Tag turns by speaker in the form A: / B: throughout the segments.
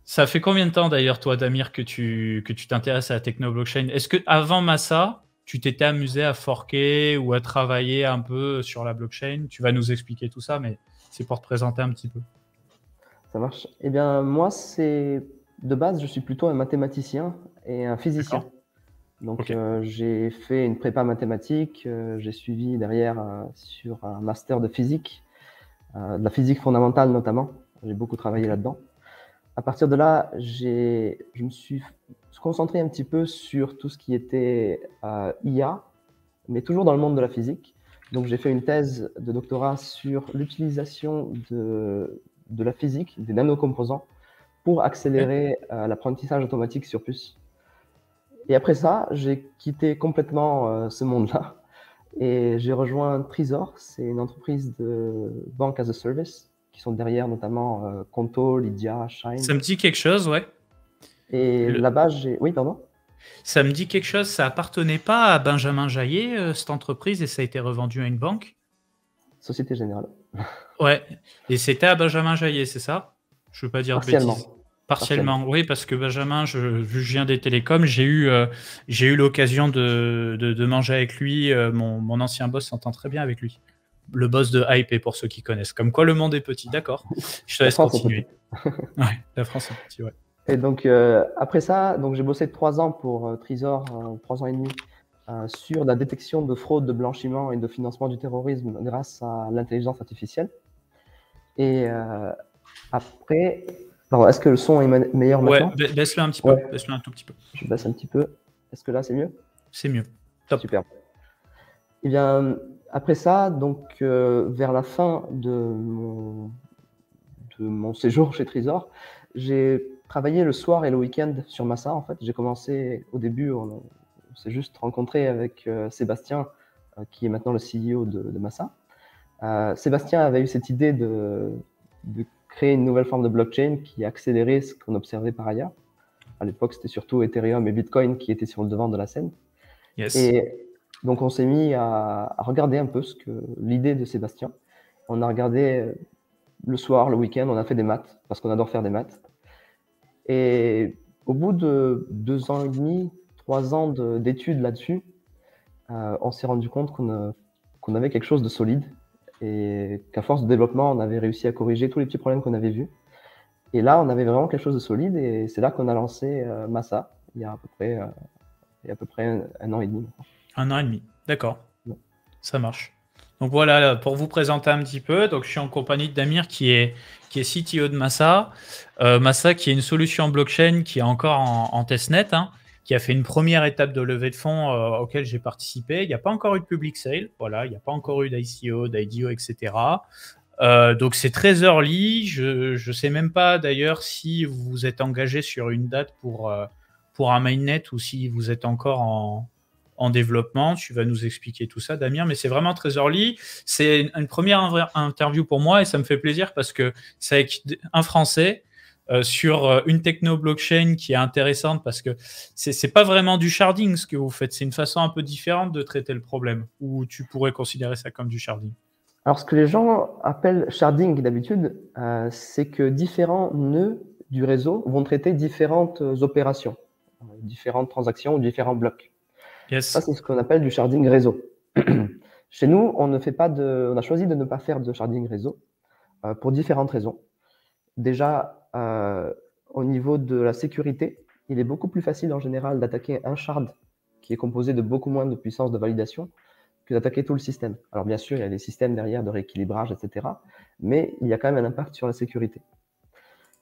A: Ça fait combien de temps d'ailleurs, toi, Damir, que tu t'intéresses à la techno-blockchain? Est-ce que avant Massa, tu t'étais amusé à forker ou à travailler un peu sur la blockchain? Tu vas nous expliquer tout ça, mais c'est pour te présenter un petit peu.
B: Ça marche. Eh bien, moi, de base, je suis plutôt un mathématicien et un physicien.
A: D'accord?
B: Donc,
A: Ok.
B: j'ai fait une prépa mathématique, j'ai suivi derrière sur un master de physique, de la physique fondamentale notamment. J'ai beaucoup travaillé
A: Ok.
B: là-dedans. À partir de là, je me suis concentré un petit peu sur tout ce qui était IA, mais toujours dans le monde de la physique. Donc, j'ai fait une thèse de doctorat sur l'utilisation de la physique, des nanocomposants, pour
A: Ok.
B: accélérer l'apprentissage automatique sur puce. Et après ça, j'ai quitté complètement ce monde-là et j'ai rejoint Trésor. C'est une entreprise de banque as a service qui sont derrière notamment Conto, Lydia, Shine.
A: Ça me dit quelque chose, ouais.
B: Et
A: Le-
B: là-bas, j'ai... Oui, pardon?
A: Ça me dit quelque chose. Ça appartenait pas à Benjamin Jaillet, cette entreprise, et ça a été revendu à une banque.
B: Société Générale.
A: Ouais. Et c'était à Benjamin Jaillet, c'est ça? Je veux pas dire de bêtises.
B: Partiellement. Partiellement.
A: Partiellement, oui, parce que Benjamin, vu que je viens des télécoms, j'ai eu l'occasion de manger avec lui. Mon ancien boss s'entend très bien avec lui. Le boss de Hype, et pour ceux qui connaissent. Comme quoi le monde est petit, d'accord. Je te
B: La
A: laisse
B: France est petite.
A: continuer. Ouais, la France est petite, ouais.
B: Et donc, après ça, donc j'ai bossé 3 ans pour Trésor, 3 ans et demi, sur la détection de fraude, de blanchiment et de financement du terrorisme grâce à l'intelligence artificielle. Et après, pardon, est-ce que le son est meilleur
A: Ouais,
B: maintenant?
A: baisse-le un petit peu.
B: Ouais,
A: Baisse-le un tout petit peu.
B: je baisse un petit peu. Est-ce que là, c'est mieux?
A: C'est mieux. Top.
B: Super. Eh bien, après ça, donc vers la fin de mon séjour chez Trésor, j'ai travaillé le soir et le week-end sur Massa. En fait, j'ai commencé au début, on s'est juste rencontré avec Sébastien, qui est maintenant le CEO de Massa. Sébastien avait eu cette idée de créer une nouvelle forme de blockchain qui accélérait ce qu'on observait par ailleurs. À l'époque, c'était surtout Ethereum et Bitcoin qui étaient sur le devant de la scène.
A: Yes.
B: Et donc, on s'est mis à regarder un peu l'idée de Sébastien. On a regardé le soir, le week-end, on a fait des maths, parce qu'on adore faire des maths. Et au bout de 2 ans et demi, 3 ans d'études là-dessus, on s'est rendu compte qu'on avait quelque chose de solide et qu'à force de développement, on avait réussi à corriger tous les petits problèmes qu'on avait vus. Et là, on avait vraiment quelque chose de solide et c'est là qu'on a lancé Massa, il y a à peu près un an et demi.
A: 1 an et demi. D'accord.
B: Ouais.
A: Ça marche. Donc voilà, là, pour vous présenter un petit peu, donc je suis en compagnie de Damir qui est CTO de Massa. Massa qui est une solution blockchain qui est encore en testnet, hein, qui a fait une première étape de levée de fonds auquel j'ai participé. Il n'y a pas encore eu de public sale, voilà, il n'y a pas encore eu d'ICO, d'IDO, etc. Donc c'est très early. Je ne sais même pas d'ailleurs si vous vous êtes engagé sur une date pour un mainnet ou si vous êtes encore en développement. Tu vas nous expliquer tout ça, Damien, mais c'est vraiment très early. C'est une première interview pour moi et ça me fait plaisir parce que c'est avec un Français sur une techno blockchain qui est intéressante parce que c'est pas vraiment du sharding ce que vous faites, c'est une façon un peu différente de traiter le problème, ou tu pourrais considérer ça comme du sharding.
B: Alors, ce que les gens appellent sharding d'habitude, c'est que différents nœuds du réseau vont traiter différentes opérations, différentes transactions ou différents blocs. Ça,
A: Yes.
B: c'est ce qu'on appelle du sharding réseau. Chez nous, on a choisi de ne pas faire de sharding réseau pour différentes raisons. Déjà, au niveau de la sécurité, il est beaucoup plus facile en général d'attaquer un shard qui est composé de beaucoup moins de puissance de validation que d'attaquer tout le système. Alors bien sûr, il y a des systèmes derrière de rééquilibrage, etc. Mais il y a quand même un impact sur la sécurité.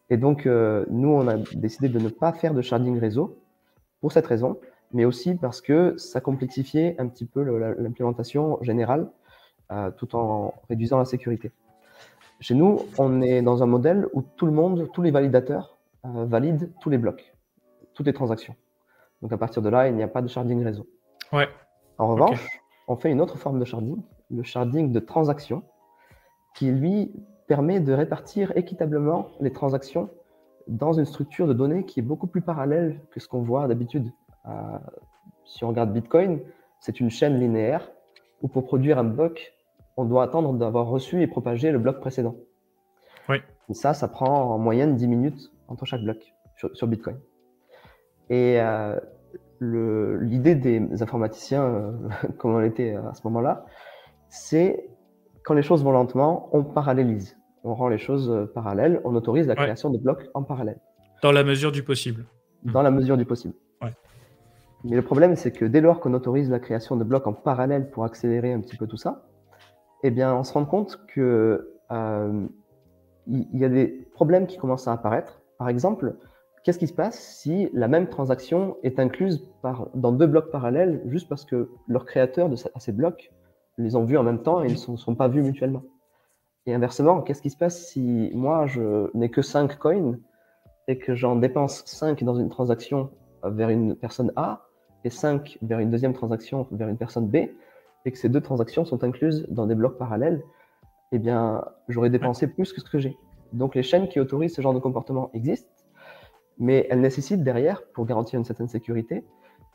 B: Et donc, nous, on a décidé de ne pas faire de sharding réseau pour cette raison, mais aussi parce que ça complexifiait un petit peu l'implémentation générale, tout en réduisant la sécurité. Chez nous, on est dans un modèle où tout le monde, tous les validateurs, valident tous les blocs, toutes les transactions. Donc à partir de là, il n'y a pas de sharding réseau.
A: Ouais.
B: En
A: Ok.
B: revanche, on fait une autre forme de sharding, le sharding de transaction, qui lui permet de répartir équitablement les transactions dans une structure de données qui est beaucoup plus parallèle que ce qu'on voit d'habitude. Si on regarde Bitcoin, c'est une chaîne linéaire où pour produire un bloc, on doit attendre d'avoir reçu et propagé le bloc précédent.
A: Oui.
B: Et ça prend en moyenne 10 minutes entre chaque bloc sur Bitcoin. Et l'idée des informaticiens, comme on était à ce moment-là, c'est quand les choses vont lentement, on parallélise. On rend les choses parallèles, on autorise la
A: Ouais.
B: création de blocs en parallèle.
A: Dans la mesure du possible.
B: Dans la mesure du possible.
A: Ouais.
B: Mais le problème, c'est que dès lors qu'on autorise la création de blocs en parallèle pour accélérer un petit peu tout ça, eh bien, on se rend compte que il y a des problèmes qui commencent à apparaître. Par exemple, qu'est-ce qui se passe si la même transaction est incluse dans 2 blocs parallèles juste parce que leurs créateurs de ces blocs les ont vus en même temps et ils ne sont pas vus mutuellement? Et inversement, qu'est-ce qui se passe si moi, je n'ai que 5 coins et que j'en dépense 5 dans une transaction vers une personne A et 5 vers une deuxième transaction vers une personne B, et que ces 2 transactions sont incluses dans des blocs parallèles, eh bien, j'aurais dépensé plus que ce que j'ai. Donc, les chaînes qui autorisent ce genre de comportement existent, mais elles nécessitent derrière, pour garantir une certaine sécurité,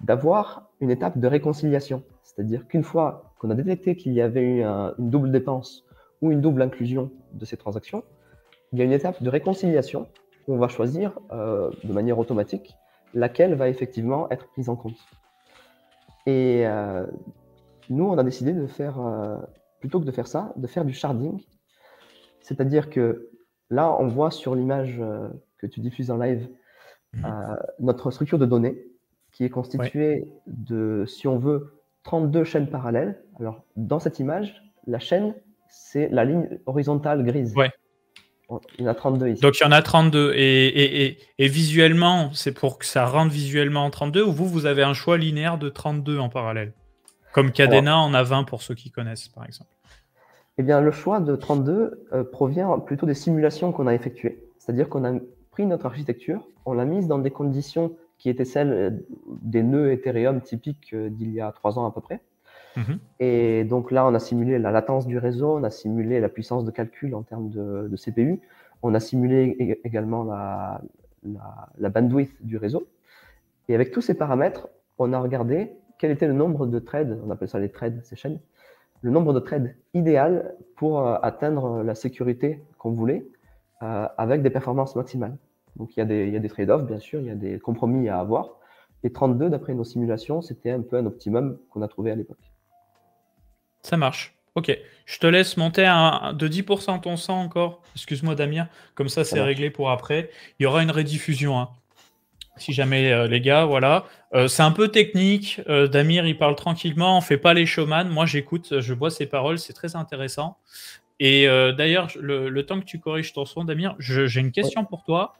B: d'avoir une étape de réconciliation. C'est-à-dire qu'une fois qu'on a détecté qu'il y avait eu une double dépense ou une double inclusion de ces transactions, il y a une étape de réconciliation où on va choisir de manière automatique laquelle va effectivement être prise en compte. Et nous, on a décidé de faire, plutôt que de faire ça, de faire du sharding. C'est-à-dire que là, on voit sur l'image que tu diffuses en live notre structure de données qui est constituée de, si on veut, 32 chaînes parallèles. Alors, dans cette image, la chaîne, c'est la ligne horizontale grise.
A: Ouais.
B: Il y en a 32 ici.
A: Donc, il y en a 32. Et visuellement, c'est pour que ça rentre visuellement en 32, ou vous avez un choix linéaire de 32 en parallèle? Comme Cadena en a 20 pour ceux qui connaissent, par exemple.
B: Eh bien, le choix de 32 provient plutôt des simulations qu'on a effectuées. C'est-à-dire qu'on a pris notre architecture, on l'a mise dans des conditions qui étaient celles des nœuds Ethereum typiques d'il y a 3 ans à peu près. Et donc là, on a simulé la latence du réseau, on a simulé la puissance de calcul en termes de CPU, on a simulé également la bandwidth du réseau. Et avec tous ces paramètres, on a regardé quel était le nombre de trades, on appelle ça les trades, ces chaînes, le nombre de trades idéal pour atteindre la sécurité qu'on voulait avec des performances maximales. Donc il y a des trade-offs, bien sûr, il y a des compromis à avoir. Et 32, d'après nos simulations, c'était un peu un optimum qu'on a trouvé à l'époque.
A: Ça marche. Ok. Je te laisse monter de 10% ton sang encore. Excuse-moi, Damien. Comme ça, c'est réglé pour après. Il y aura une rediffusion. Hein. Si jamais, les gars, voilà. C'est un peu technique. Damir, il parle tranquillement. On fait pas les showman. Moi, j'écoute, je bois ses paroles. C'est très intéressant. Et d'ailleurs, le temps que tu corriges ton son, Damir, j'ai une question pour toi.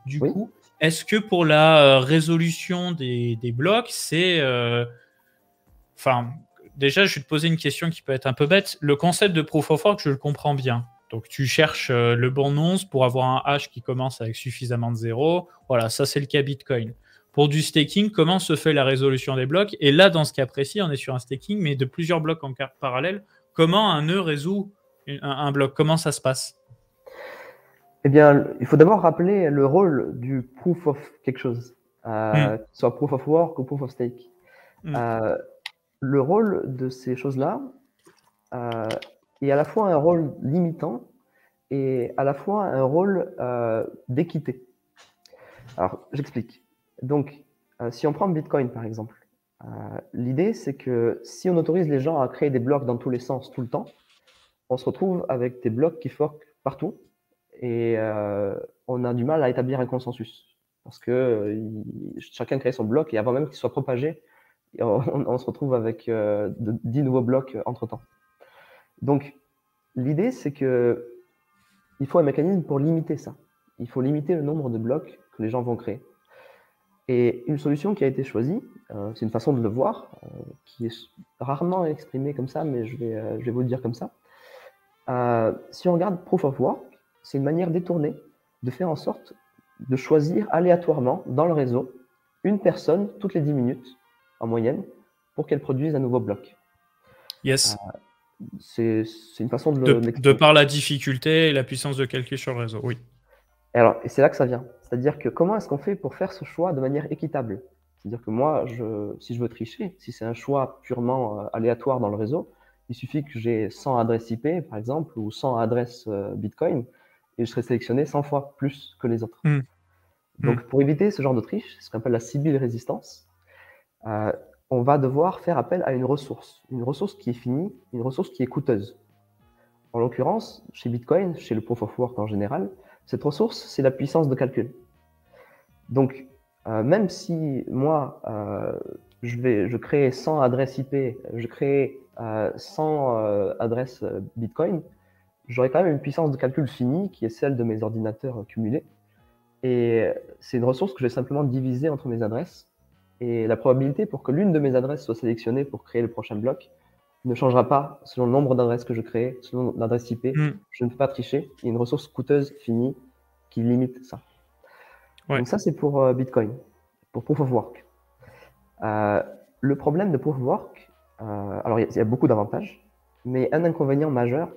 A: Du coup, est-ce que pour la résolution des blocs, c'est... Enfin, déjà, je vais te poser une question qui peut être un peu bête. Le concept de Proof of Work, je le comprends bien. Donc, tu cherches le bon nonce pour avoir un hash qui commence avec suffisamment de zéros. Voilà, ça, c'est le cas Bitcoin. Pour du staking, comment se fait la résolution des blocs? Et là, dans ce cas précis, on est sur un staking, mais de plusieurs blocs en parallèle. Comment un nœud résout un bloc? Comment ça se passe?
B: Eh bien, il faut d'abord rappeler le rôle du proof of quelque chose, soit proof of work ou proof of stake. Le rôle de ces choses-là est à la fois un rôle limitant et à la fois un rôle d'équité. Alors, j'explique. Donc, si on prend Bitcoin, par exemple, l'idée, c'est que si on autorise les gens à créer des blocs dans tous les sens tout le temps, on se retrouve avec des blocs qui forquent partout et on a du mal à établir un consensus parce que chacun crée son bloc et avant même qu'il soit propagé, on se retrouve avec 10 nouveaux blocs entre-temps. Donc, l'idée, c'est que il faut un mécanisme pour limiter ça. Il faut limiter le nombre de blocs que les gens vont créer. Et une solution qui a été choisie, c'est une façon de le voir, qui est rarement exprimée comme ça, mais je vais vous le dire comme ça. Si on regarde Proof of Work, c'est une manière détournée de faire en sorte de choisir aléatoirement dans le réseau une personne toutes les 10 minutes, en moyenne, pour qu'elle produise un nouveau bloc.
A: Yes.
B: C'est une façon
A: de par la difficulté et la puissance de calcul sur le réseau, oui.
B: Et c'est là que ça vient. C'est-à-dire que comment est-ce qu'on fait pour faire ce choix de manière équitable? C'est-à-dire que moi, si je veux tricher, si c'est un choix purement aléatoire dans le réseau, il suffit que j'ai 100 adresses IP, par exemple, ou 100 adresses Bitcoin, et je serai sélectionné 100 fois plus que les autres. Donc, pour éviter ce genre de triche, ce qu'on appelle la Sybil résistance, on va devoir faire appel à une ressource qui est finie, une ressource qui est coûteuse. En l'occurrence, chez Bitcoin, chez le Proof of Work en général, cette ressource, c'est la puissance de calcul. Donc, même si moi, je crée 100 adresses IP, je crée 100 adresses Bitcoin, j'aurai quand même une puissance de calcul finie qui est celle de mes ordinateurs cumulés. Et c'est une ressource que je vais simplement diviser entre mes adresses. Et la probabilité pour que l'une de mes adresses soit sélectionnée pour créer le prochain bloc ne changera pas selon le nombre d'adresses que je crée, selon l'adresse IP. Je ne peux pas tricher. Il y a une ressource coûteuse finie qui limite ça.
A: Ouais.
B: Donc ça, c'est pour Bitcoin, pour Proof of Work. Le problème de Proof of Work, alors il y a beaucoup d'avantages, mais un inconvénient majeur,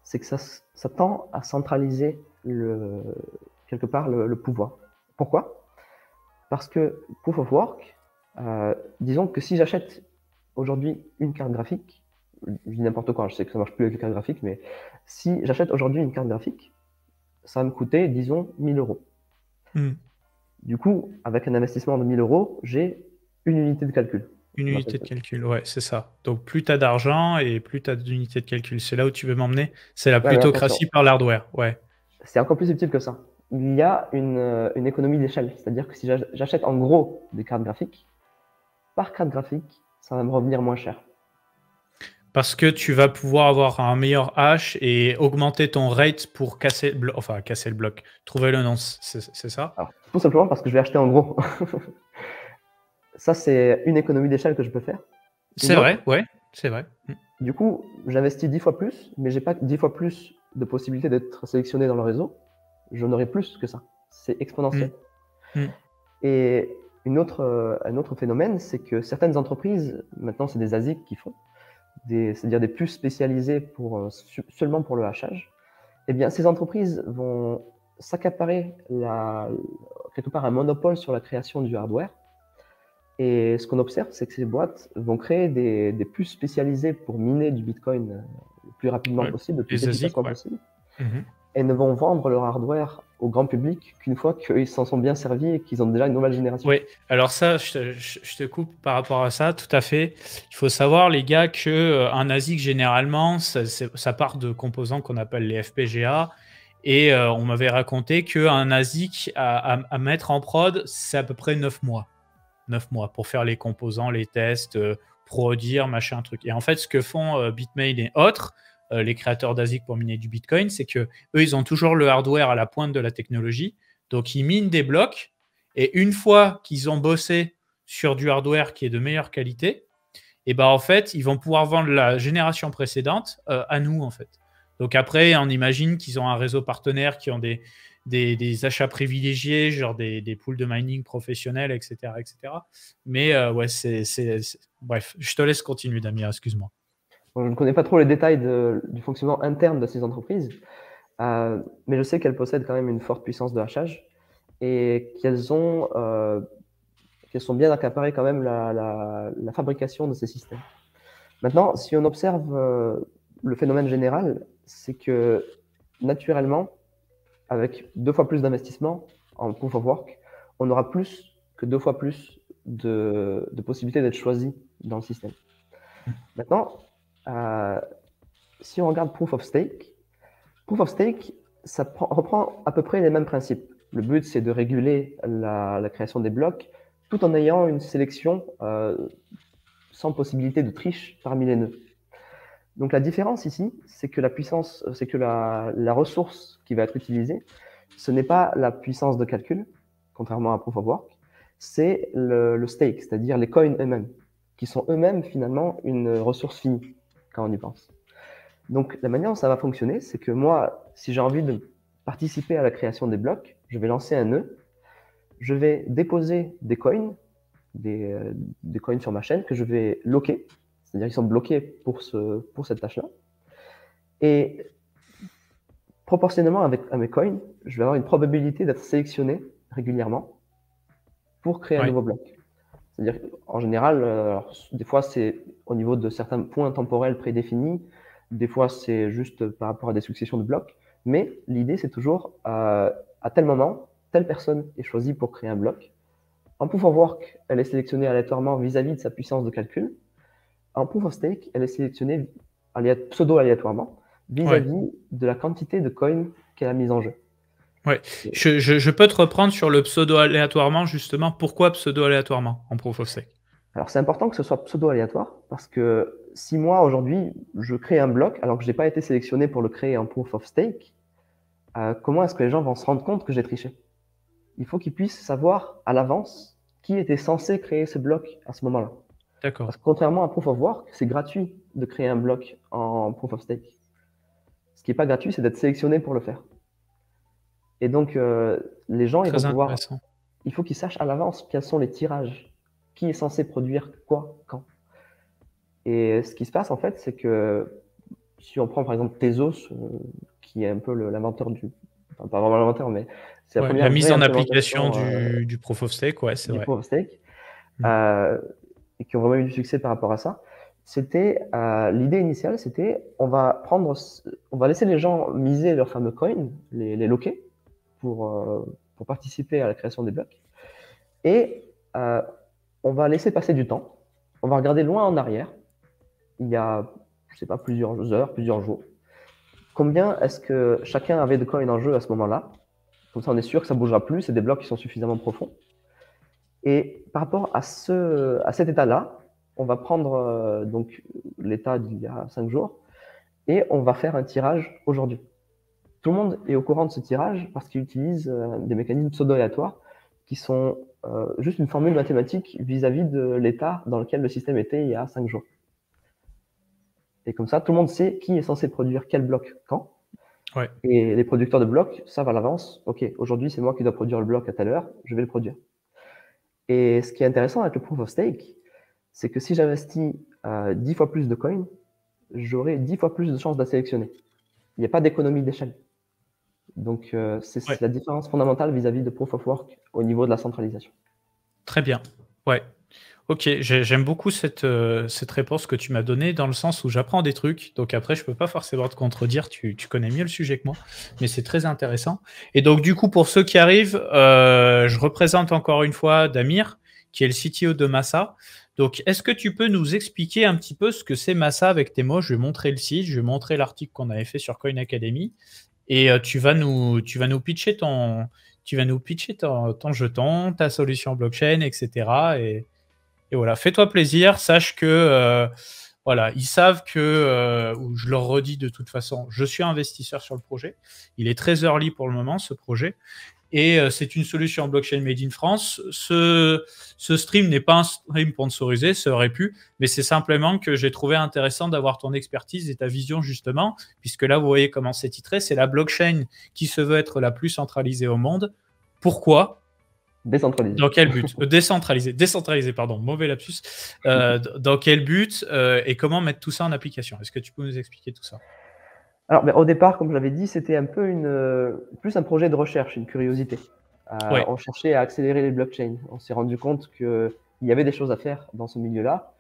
B: c'est que ça tend à centraliser quelque part le pouvoir. Pourquoi? Parce que Proof of Work, disons que si j'achète aujourd'hui une carte graphique, je dis n'importe quoi, je sais que ça marche plus avec les cartes graphiques, mais si j'achète aujourd'hui une carte graphique, ça va me coûter, disons, 1000 euros. Du coup, avec un investissement de 1000 euros, j'ai une unité de calcul.
A: Une unité de calcul, ouais, c'est ça. Donc, plus tu as d'argent et plus tu as d'unités de calcul. C'est là où tu veux m'emmener. C'est la plutocratie par l'hardware, ouais.
B: C'est encore plus subtil que ça. Il y a une économie d'échelle. C'est-à-dire que si j'achète en gros des cartes graphiques, par carte graphique, ça va me revenir moins cher.
A: Parce que tu vas pouvoir avoir un meilleur hash et augmenter ton rate pour casser le bloc. Trouver le nom, c'est ça?
B: Alors, tout simplement parce que je vais acheter en gros. Ça, c'est une économie d'échelle que je peux faire.
A: C'est vrai, ouais, c'est vrai.
B: Du coup, j'investis 10 fois plus, mais j'ai pas 10 fois plus de possibilités d'être sélectionné dans le réseau. J'en aurai plus que ça. C'est exponentiel. Et un autre phénomène, c'est que certaines entreprises, maintenant c'est des ASIC qui font, c'est-à-dire des puces spécialisées seulement pour le hachage, eh bien ces entreprises vont s'accaparer quelque part un monopole sur la création du hardware. Et ce qu'on observe, c'est que ces boîtes vont créer des puces spécialisées pour miner du Bitcoin le plus rapidement possible, le plus efficacement possible, et ne vont vendre leur hardware au grand public qu'une fois qu'ils s'en sont bien servis et qu'ils ont déjà une nouvelle génération.
A: Oui, alors ça, je te coupe par rapport à ça, tout à fait. Il faut savoir, les gars, qu'un ASIC, généralement, ça part de composants qu'on appelle les FPGA. Et on m'avait raconté qu'un ASIC à mettre en prod, c'est à peu près 9 mois. 9 mois pour faire les composants, les tests, produire, machin, truc. Et en fait, ce que font Bitmain et autres, les créateurs d'ASIC pour miner du Bitcoin, c'est que eux, ils ont toujours le hardware à la pointe de la technologie. Donc, ils minent des blocs. Et une fois qu'ils ont bossé sur du hardware qui est de meilleure qualité, et ben en fait, ils vont pouvoir vendre la génération précédente à nous, en fait. Donc après, on imagine qu'ils ont un réseau partenaire qui ont des achats privilégiés, genre des pools de mining professionnels, etc. etc. Mais ouais, bref, je te laisse continuer, Damien, excuse-moi.
B: Bon, je ne connais pas trop les détails du fonctionnement interne de ces entreprises, mais je sais qu'elles possèdent quand même une forte puissance de hachage et qu'elles sont bien accaparées quand même la fabrication de ces systèmes. Maintenant, si on observe le phénomène général, c'est que naturellement, avec 2 fois plus d'investissement en Proof of Work, on aura plus que 2 fois plus de possibilités d'être choisi dans le système. Maintenant, si on regarde Proof of Stake, ça reprend à peu près les mêmes principes. Le but, c'est de réguler la création des blocs tout en ayant une sélection sans possibilité de triche parmi les nœuds. Donc la différence ici, c'est que la ressource qui va être utilisée, ce n'est pas la puissance de calcul, contrairement à Proof of Work, c'est le stake, c'est-à-dire les coins eux-mêmes, qui sont eux-mêmes finalement une ressource finie, quand on y pense. Donc la manière dont ça va fonctionner, c'est que moi, si j'ai envie de participer à la création des blocs, je vais lancer un nœud, je vais déposer des coins, des coins sur ma chaîne que je vais locker, c'est-à-dire qu'ils sont bloqués pour cette tâche-là. Et proportionnellement à mes coins, je vais avoir une probabilité d'être sélectionné régulièrement pour créer un nouveau bloc. C'est-à-dire en général, des fois c'est au niveau de certains points temporels prédéfinis, des fois c'est juste par rapport à des successions de blocs, mais l'idée c'est toujours à tel moment, telle personne est choisie pour créer un bloc. En Proof of Work, elle est sélectionnée aléatoirement vis-à-vis de sa puissance de calcul. En Proof of Stake, elle est sélectionnée pseudo-aléatoirement vis-à-vis de la quantité de coins qu'elle a mise en jeu.
A: Ouais. Je peux te reprendre sur le pseudo-aléatoirement, justement. Pourquoi pseudo-aléatoirement en Proof of Stake?
B: Alors, c'est important que ce soit pseudo-aléatoire parce que si moi, aujourd'hui, je crée un bloc alors que je n'ai pas été sélectionné pour le créer en Proof of Stake, comment est-ce que les gens vont se rendre compte que j'ai triché? Il faut qu'ils puissent savoir à l'avance qui était censé créer ce bloc à ce moment-là.
A: D'accord.
B: Parce que contrairement à Proof of Work, c'est gratuit de créer un bloc en Proof of Stake. Ce qui n'est pas gratuit, c'est d'être sélectionné pour le faire. Et donc, les gens, ils vont
A: Très
B: pouvoir.
A: intéressant.
B: Il faut qu'ils sachent à l'avance quels sont les tirages, qui est censé produire quoi, quand. Et ce qui se passe, en fait, c'est que si on prend par exemple Tezos, qui est un peu l'inventeur du. Enfin, pas vraiment l'inventeur, mais c'est la
A: Ouais,
B: première
A: la mise
B: vraie
A: en application
B: implémentation
A: du Proof of Stake, ouais, c'est
B: du
A: vrai.
B: Proof of Stake,
A: Mm.
B: et qui ont vraiment eu du succès par rapport à ça. C'était l'idée initiale, c'était on va laisser les gens miser leurs fameux coins, les loquer pour participer à la création des blocs, et on va laisser passer du temps. On va regarder loin en arrière. Il y a, je sais pas, plusieurs heures, plusieurs jours. Combien est-ce que chacun avait de coins en jeu à ce moment-là? Comme ça, on est sûr que ça bougera plus. C'est des blocs qui sont suffisamment profonds. Et par rapport à cet état-là, on va prendre donc l'état d'il y a 5 jours et on va faire un tirage aujourd'hui. Tout le monde est au courant de ce tirage parce qu'il utilise des mécanismes pseudo-aléatoires qui sont juste une formule mathématique vis-à-vis de l'état dans lequel le système était il y a 5 jours. Et comme ça, tout le monde sait qui est censé produire quel bloc quand.
A: Ouais.
B: Et les producteurs de blocs savent à l'avance, OK, aujourd'hui, c'est moi qui dois produire le bloc à telle heure, je vais le produire. Et ce qui est intéressant avec le Proof of Stake, c'est que si j'investis 10 fois plus de coins, j'aurai 10 fois plus de chances d'être sélectionné. Il n'y a pas d'économie d'échelle. Donc, c'est la différence fondamentale vis-à-vis de Proof of Work au niveau de la centralisation.
A: Très bien. Ouais. Ok, j'aime beaucoup cette réponse que tu m'as donnée dans le sens où j'apprends des trucs. Donc après, je peux pas forcément te contredire. Tu connais mieux le sujet que moi, mais c'est très intéressant. Et donc du coup, pour ceux qui arrivent, je représente encore une fois Damir, qui est le CTO de Massa. Donc, est-ce que tu peux nous expliquer un petit peu ce que c'est Massa avec tes mots? Je vais montrer le site, je vais montrer l'article qu'on avait fait sur Coin Academy, et tu vas nous pitcher ton jeton, ta solution blockchain, etc. Et voilà, fais-toi plaisir, sache que voilà, ils savent que, ou je leur redis de toute façon, je suis investisseur sur le projet. Il est très early pour le moment, ce projet. Et c'est une solution blockchain made in France. Ce stream n'est pas un stream sponsorisé, ça aurait pu, mais c'est simplement que j'ai trouvé intéressant d'avoir ton expertise et ta vision justement, puisque là, vous voyez comment c'est titré, c'est la blockchain qui se veut être la plus centralisée au monde. Pourquoi ?
B: Décentralisé.
A: Dans quel but? Décentralisé, pardon, mauvais lapsus. Dans quel but et comment mettre tout ça en application? Est-ce que tu peux nous expliquer tout ça?
B: Alors, au départ, comme je l'avais dit, c'était un peu plus un projet de recherche, une curiosité.
A: Ouais.
B: On cherchait à accélérer les blockchains. On s'est rendu compte qu'il y avait des choses à faire dans ce milieu-là.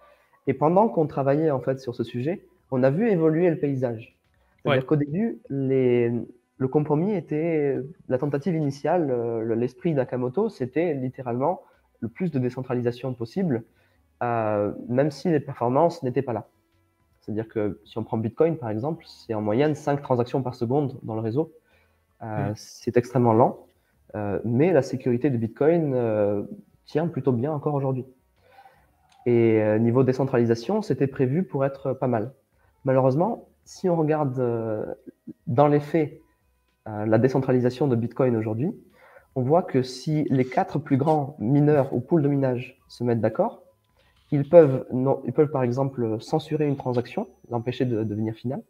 B: Et pendant qu'on travaillait en fait sur ce sujet, on a vu évoluer le paysage. C'est-à-dire qu'au début, le compromis était la tentative initiale, l'esprit Nakamoto, c'était littéralement le plus de décentralisation possible, même si les performances n'étaient pas là. C'est-à-dire que si on prend Bitcoin par exemple, c'est en moyenne 5 transactions par seconde dans le réseau. C'est extrêmement lent, mais la sécurité de Bitcoin tient plutôt bien encore aujourd'hui. Et niveau décentralisation, c'était prévu pour être pas mal. Malheureusement, si on regarde dans les faits la décentralisation de Bitcoin aujourd'hui, on voit que si les 4 plus grands mineurs ou pools de minage se mettent d'accord, ils peuvent par exemple censurer une transaction, l'empêcher de devenir finale.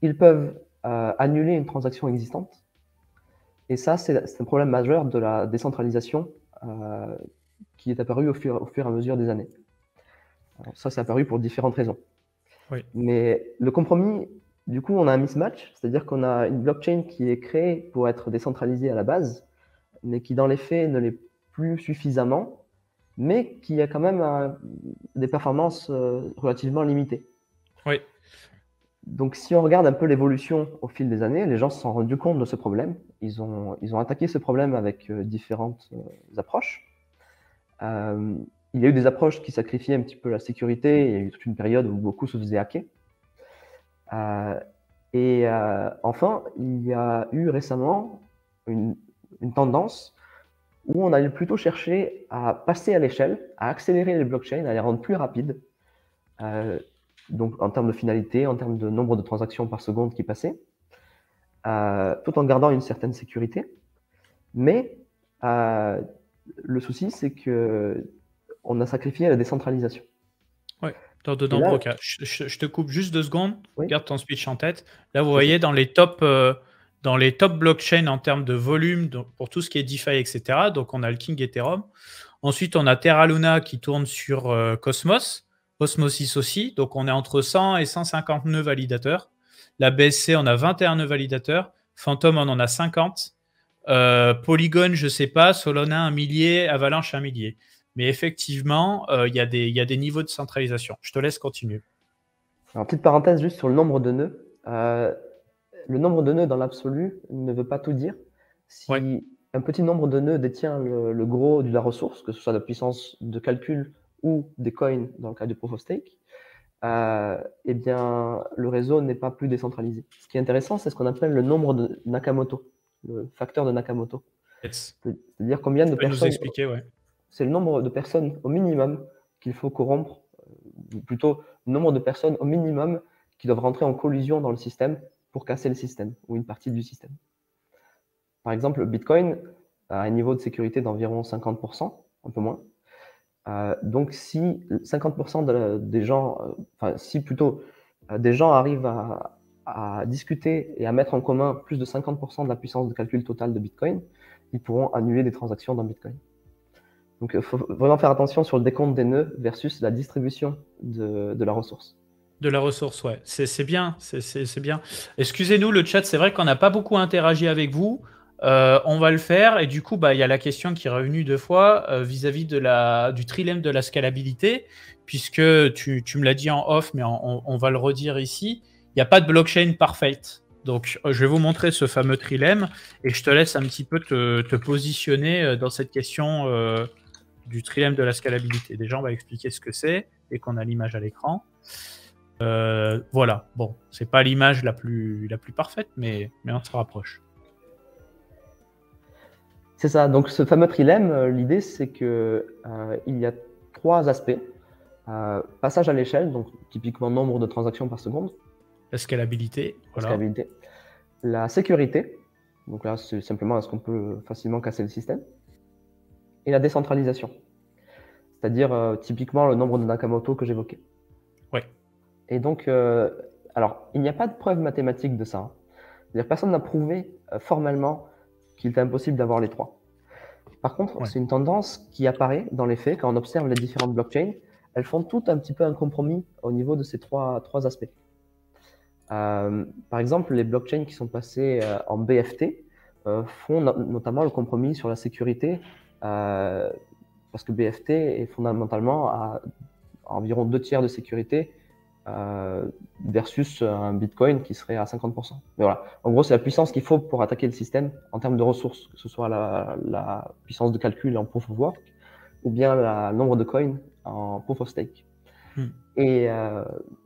B: Ils peuvent annuler une transaction existante. Et ça, c'est un problème majeur de la décentralisation qui est apparu au fur et à mesure des années. Alors ça, c'est apparu pour différentes raisons.
A: Oui.
B: Mais le compromis, du coup, on a un mismatch, c'est-à-dire qu'on a une blockchain qui est créée pour être décentralisée à la base, mais qui dans les faits ne l'est plus suffisamment, mais qui a quand même des performances relativement limitées.
A: Oui.
B: Donc, si on regarde un peu l'évolution au fil des années, les gens se sont rendus compte de ce problème. Ils ont attaqué ce problème avec différentes approches. Il y a eu des approches qui sacrifiaient un petit peu la sécurité. Il y a eu toute une période où beaucoup se faisaient hacker. Enfin, il y a eu récemment une tendance où on allait plutôt chercher à passer à l'échelle, à accélérer les blockchains, à les rendre plus rapides. Donc en termes de finalité, en termes de nombre de transactions par seconde qui passaient, tout en gardant une certaine sécurité. Mais le souci, c'est qu'on a sacrifié la décentralisation.
A: Ouais, dans de nombreux cas. Je te coupe juste 2 secondes,
B: Oui.
A: garde ton speech en tête. Là, vous voyez dans les top blockchains en termes de volume, donc pour tout ce qui est DeFi, etc. Donc, on a le King Ethereum. Ensuite, on a Terra Luna qui tourne sur Cosmos, Osmosis aussi. Donc, on est entre 100 et 150 nœuds validateurs. La BSC, on a 21 nœuds validateurs. Phantom, on en a 50. Polygon, je ne sais pas. Solana, 1 millier. Avalanche, 1 millier. Mais effectivement, il y a des niveaux de centralisation. Je te laisse continuer.
B: Alors, petite parenthèse juste sur le nombre de nœuds. Le nombre de nœuds dans l'absolu ne veut pas tout dire. Si un petit nombre de nœuds détient le gros de la ressource, que ce soit la puissance de calcul ou des coins dans le cas du proof of stake, eh bien, le réseau n'est pas plus décentralisé. Ce qui est intéressant, c'est ce qu'on appelle le nombre de Nakamoto, le facteur de Nakamoto.
A: Yes.
B: C'est-à-dire combien de personnes.
A: Tu peux nous expliquer, ouais.
B: C'est le nombre de personnes au minimum qu'il faut corrompre, ou plutôt le nombre de personnes au minimum qui doivent rentrer en collision dans le système pour casser le système ou une partie du système. Par exemple, Bitcoin a un niveau de sécurité d'environ 50%, un peu moins. Donc, si 50% des gens, si plutôt des gens arrivent à discuter et à mettre en commun plus de 50% de la puissance de calcul totale de Bitcoin, ils pourront annuler des transactions dans Bitcoin. Donc, il faut vraiment faire attention sur le décompte des nœuds versus la distribution de la ressource.
A: De la ressource, ouais. C'est bien. C'est bien. Excusez-nous, le chat, c'est vrai qu'on n'a pas beaucoup interagi avec vous. On va le faire. Et du coup, il y a la question qui est revenue 2 fois vis-à-vis du trilemme de la scalabilité, puisque tu me l'as dit en off, mais on va le redire ici. Il n'y a pas de blockchain parfaite. Donc, je vais vous montrer ce fameux trilemme et je te laisse un petit peu te positionner dans cette question du trilemme de la scalabilité. Déjà, on va expliquer ce que c'est et qu'on a l'image à l'écran. Voilà, bon, c'est pas l'image la plus parfaite, mais on se rapproche.
B: C'est ça, donc ce fameux trilemme, l'idée c'est qu'il y a 3 aspects. Passage à l'échelle, donc typiquement nombre de transactions par seconde.
A: La scalabilité, voilà.
B: La scalabilité. La sécurité, donc là c'est simplement est-ce qu'on peut facilement casser le système. Et la décentralisation, c'est-à-dire typiquement le nombre de Nakamoto que j'évoquais.
A: Ouais.
B: Et donc, alors, il n'y a pas de preuve mathématique de ça. Hein. C'est-à-dire personne n'a prouvé formellement qu'il est impossible d'avoir les 3. Par contre, c'est une tendance qui apparaît dans les faits quand on observe les différentes blockchains. Elles font toutes un petit peu un compromis au niveau de ces trois aspects. Par exemple, les blockchains qui sont passées en BFT font notamment le compromis sur la sécurité parce que BFT est fondamentalement à environ 2/3 de sécurité versus un Bitcoin qui serait à 50%. Mais voilà, en gros, c'est la puissance qu'il faut pour attaquer le système en termes de ressources, que ce soit la puissance de calcul en proof of work ou bien le nombre de coins en proof of stake, et,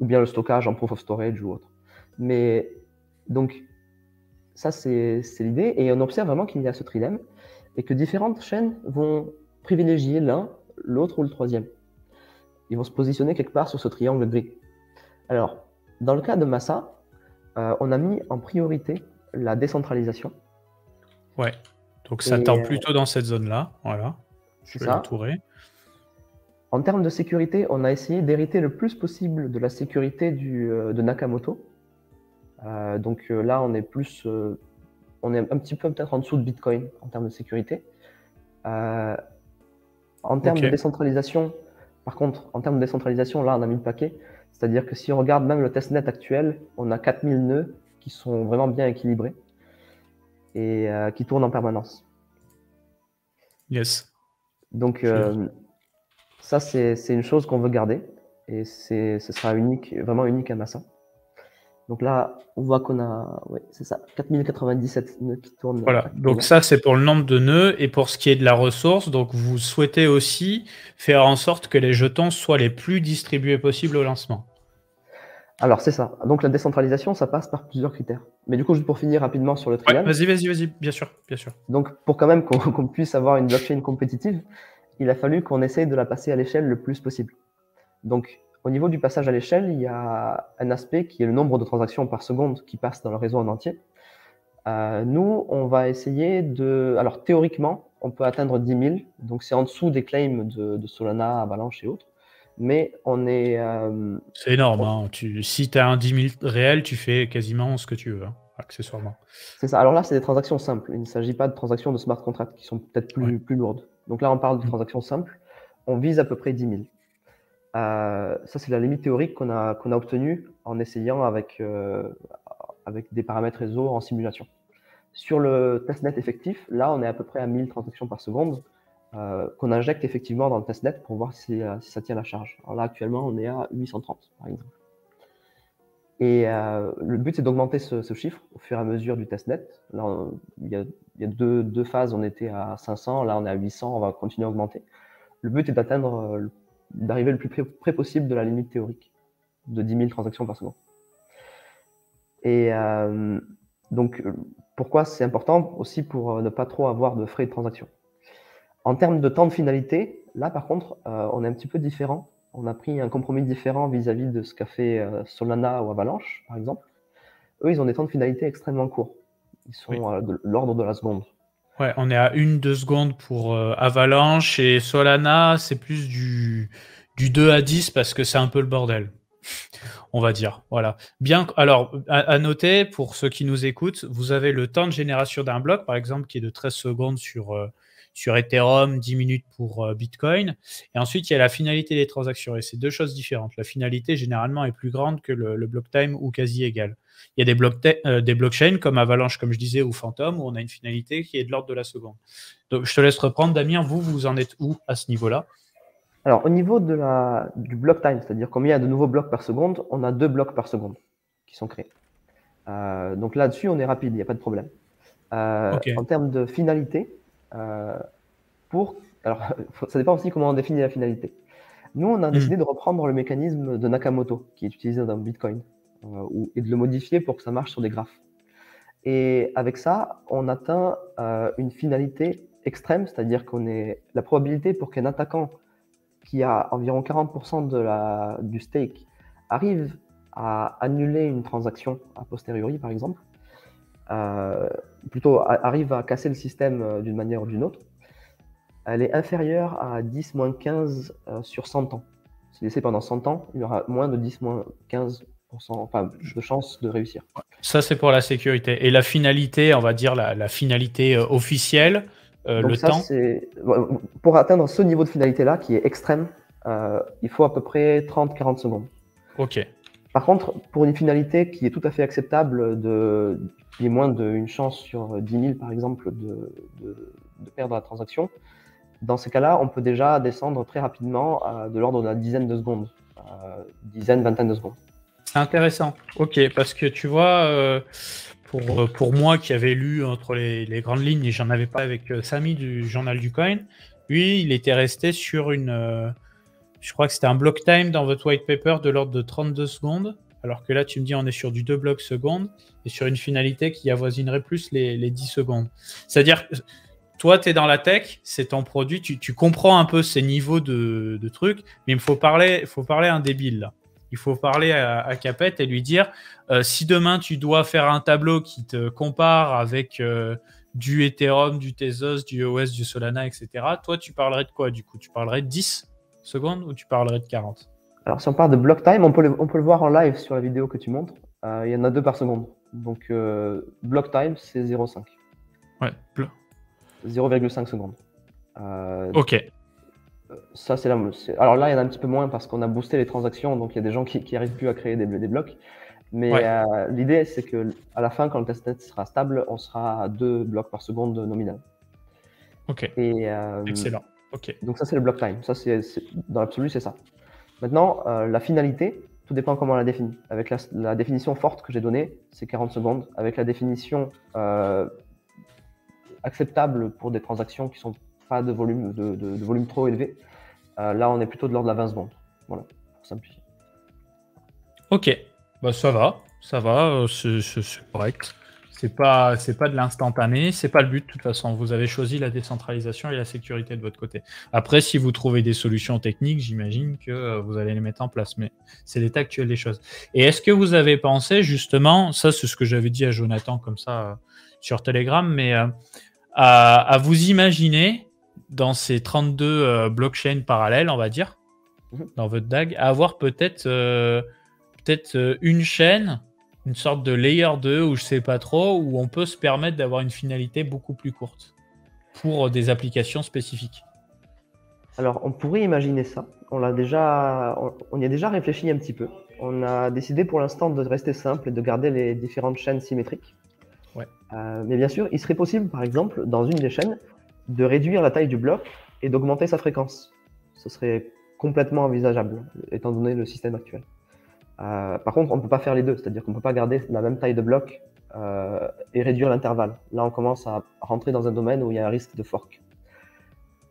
B: ou bien le stockage en proof of storage ou autre. Mais donc, ça, c'est l'idée. Et on observe vraiment qu'il y a ce trilemme et que différentes chaînes vont privilégier l'un, l'autre ou le troisième. Ils vont se positionner quelque part sur ce triangle gris. Alors, dans le cas de Massa, on a mis en priorité la décentralisation.
A: Ouais, donc ça tend plutôt dans cette zone-là. Voilà, je vais l'entourer.
B: En termes de sécurité, on a essayé d'hériter le plus possible de la sécurité de Nakamoto. Donc là, on est plus, on est un petit peu peut-être en dessous de Bitcoin en termes de sécurité. En termes de décentralisation, par contre, en termes de décentralisation, là, on a mis le paquet. C'est-à-dire que si on regarde même le testnet actuel, on a 4000 nœuds qui sont vraiment bien équilibrés et qui tournent en permanence.
A: Yes.
B: Donc, ça, c'est une chose qu'on veut garder et ce sera unique, vraiment unique à Massa. Donc là, on voit qu'on a, ouais, c'est ça, 4097 nœuds qui tournent
A: Voilà, donc
B: actuellement.
A: ça c'est pour le nombre de nœuds et pour ce qui est de la ressource, donc vous souhaitez aussi faire en sorte que les jetons soient les plus distribués possible au lancement.
B: Alors c'est ça. Donc la décentralisation, ça passe par plusieurs critères. Mais du coup, juste pour finir rapidement sur le
A: Ouais,
B: Trial,
A: vas-y, bien sûr, bien sûr.
B: donc pour quand même qu'on puisse avoir une blockchain compétitive, il a fallu qu'on essaye de la passer à l'échelle le plus possible. Donc au niveau du passage à l'échelle, il y a un aspect qui est le nombre de transactions par seconde qui passent dans le réseau en entier. Nous, on va essayer de... Alors théoriquement, on peut atteindre 10 000, donc c'est en dessous des claims de Solana, Avalanche et autres. Mais on est...
A: C'est énorme, hein. Si tu as un 10 000 réel, tu fais quasiment ce que tu veux, hein, accessoirement.
B: C'est ça. Alors là, c'est des transactions simples. Il ne s'agit pas de transactions de smart contracts qui sont peut-être plus lourdes. Donc là, on parle de transactions simples. On vise à peu près 10 000. Ça, c'est la limite théorique qu'on a obtenue en essayant avec des paramètres réseau en simulation. Sur le testnet effectif, là, on est à peu près à 1000 transactions par seconde qu'on injecte effectivement dans le testnet pour voir si ça tient la charge. Alors là, actuellement, on est à 830, par exemple. Et le but, c'est d'augmenter ce chiffre au fur et à mesure du testnet. Là, il y a deux phases, on était à 500, là on est à 800, on va continuer à augmenter. Le but est d'arriver le plus près possible de la limite théorique de 10 000 transactions par seconde. Et donc, pourquoi c'est important? Aussi pour ne pas trop avoir de frais de transaction. En termes de temps de finalité, là par contre, on est un petit peu différent. On a pris un compromis différent vis-à-vis de ce qu'a fait Solana ou Avalanche, par exemple. Eux, ils ont des temps de finalité extrêmement courts. Ils sont de l'ordre de la seconde.
A: Ouais, on est à 1-2 secondes pour Avalanche et Solana, c'est plus du 2 à 10 parce que c'est un peu le bordel, on va dire. Voilà. Bien, alors, à noter, pour ceux qui nous écoutent, vous avez le temps de génération d'un bloc, par exemple, qui est de 13 secondes sur Ethereum, 10 minutes pour Bitcoin. Et ensuite, il y a la finalité des transactions. Et c'est deux choses différentes. La finalité, généralement, est plus grande que le block time ou quasi égal. Il y a des blockchains comme Avalanche, comme je disais, ou Phantom, où on a une finalité qui est de l'ordre de la seconde. Donc, je te laisse reprendre. Damien, vous en êtes où à ce niveau-là?
B: Alors, au niveau du block time, c'est-à-dire combien il y a de nouveaux blocs par seconde, on a 2 blocs par seconde qui sont créés. Donc là-dessus, on est rapide, il n'y a pas de problème.
A: Okay.
B: En termes de finalité, alors, ça dépend aussi comment on définit la finalité. Nous, on a décidé de reprendre le mécanisme de Nakamoto qui est utilisé dans Bitcoin et de le modifier pour que ça marche sur des graphes. Et avec ça, on atteint une finalité extrême, c'est-à-dire la probabilité pour qu'un attaquant qui a environ 40% du stake arrive à annuler une transaction a posteriori, par exemple, plutôt arrive à casser le système d'une manière ou d'une autre, elle est inférieure à 10-15 sur 100 ans. Si laissé pendant 100 ans, il y aura moins de 10-15% de chances de réussir.
A: Ça, c'est pour la sécurité. Et la finalité, on va dire la finalité officielle,
B: donc
A: le
B: ça,
A: temps.
B: Pour atteindre ce niveau de finalité-là, qui est extrême, il faut à peu près 30-40 secondes.
A: Ok.
B: Par contre, pour une finalité qui est tout à fait acceptable, qui est moins d'une chance sur 10 000 par exemple de perdre la transaction, dans ces cas-là, on peut déjà descendre très rapidement de l'ordre de la dizaine de secondes, vingtaine de secondes.
A: C'est intéressant. Ok, parce que tu vois, pour moi qui avait lu entre les grandes lignes, et j'en avais pas avec Samy du Journal du Coin, lui, il était resté sur je crois que c'était un block time dans votre white paper de l'ordre de 32 secondes, alors que là, tu me dis on est sur du 2 blocs secondes, et sur une finalité qui avoisinerait plus les 10 secondes. C'est-à-dire, toi, tu es dans la tech, c'est ton produit, tu comprends un peu ces niveaux de trucs, mais il faut parler à un débile, là. Il faut parler à Capet et lui dire si demain tu dois faire un tableau qui te compare avec du Ethereum, du Tezos, du EOS, du Solana, etc., toi, tu parlerais de quoi du coup? Tu parlerais de 10 secondes ou tu parlerais de 40?
B: Alors, si on parle de block time, on peut le voir en live sur la vidéo que tu montres. Il y en a 2 par seconde. Donc, block time, c'est 0,5.
A: Ouais,
B: 0,5 secondes.
A: ok.
B: Ça, alors là, il y en a un petit peu moins parce qu'on a boosté les transactions, donc il y a des gens qui n'arrivent plus à créer des blocs. Mais l'idée, c'est qu'à la fin, quand le testnet sera stable, on sera à 2 blocs par seconde nominal.
A: Ok.
B: Et,
A: excellent. Ok.
B: Donc ça, c'est le block time. Ça, dans l'absolu, c'est ça. Maintenant, la finalité, Tout dépend comment on la définit. Avec la définition forte que j'ai donnée, c'est 40 secondes. Avec la définition acceptable pour des transactions qui sont pas de volume trop élevé, là, on est plutôt de l'ordre de la 20 secondes. Voilà, pour simplifier.
A: Ok, bah ça va, c'est correct. C'est pas de l'instantané, c'est pas le but de toute façon. Vous avez choisi la décentralisation et la sécurité de votre côté. Après, si vous trouvez des solutions techniques, j'imagine que vous allez les mettre en place, mais c'est l'état actuel des choses. Et est-ce que vous avez pensé justement, ça c'est ce que j'avais dit à Jonathan comme ça sur Telegram, mais à vous imaginer dans ces 32 blockchains parallèles, on va dire, dans votre DAG, à avoir peut-être une chaîne, une sorte de layer 2 ou je sais pas trop, où on peut se permettre d'avoir une finalité beaucoup plus courte pour des applications spécifiques.
B: Alors, on pourrait imaginer ça. On y a déjà réfléchi un petit peu. On a décidé pour l'instant de rester simple et de garder les différentes chaînes symétriques.
A: Ouais.
B: Mais bien sûr, il serait possible, par exemple, dans une des chaînes, de réduire la taille du bloc et d'augmenter sa fréquence. Ce serait complètement envisageable, étant donné le système actuel. Par contre, on ne peut pas faire les deux, c'est-à-dire qu'on ne peut pas garder la même taille de bloc et réduire l'intervalle. Là, on commence à rentrer dans un domaine où il y a un risque de fork.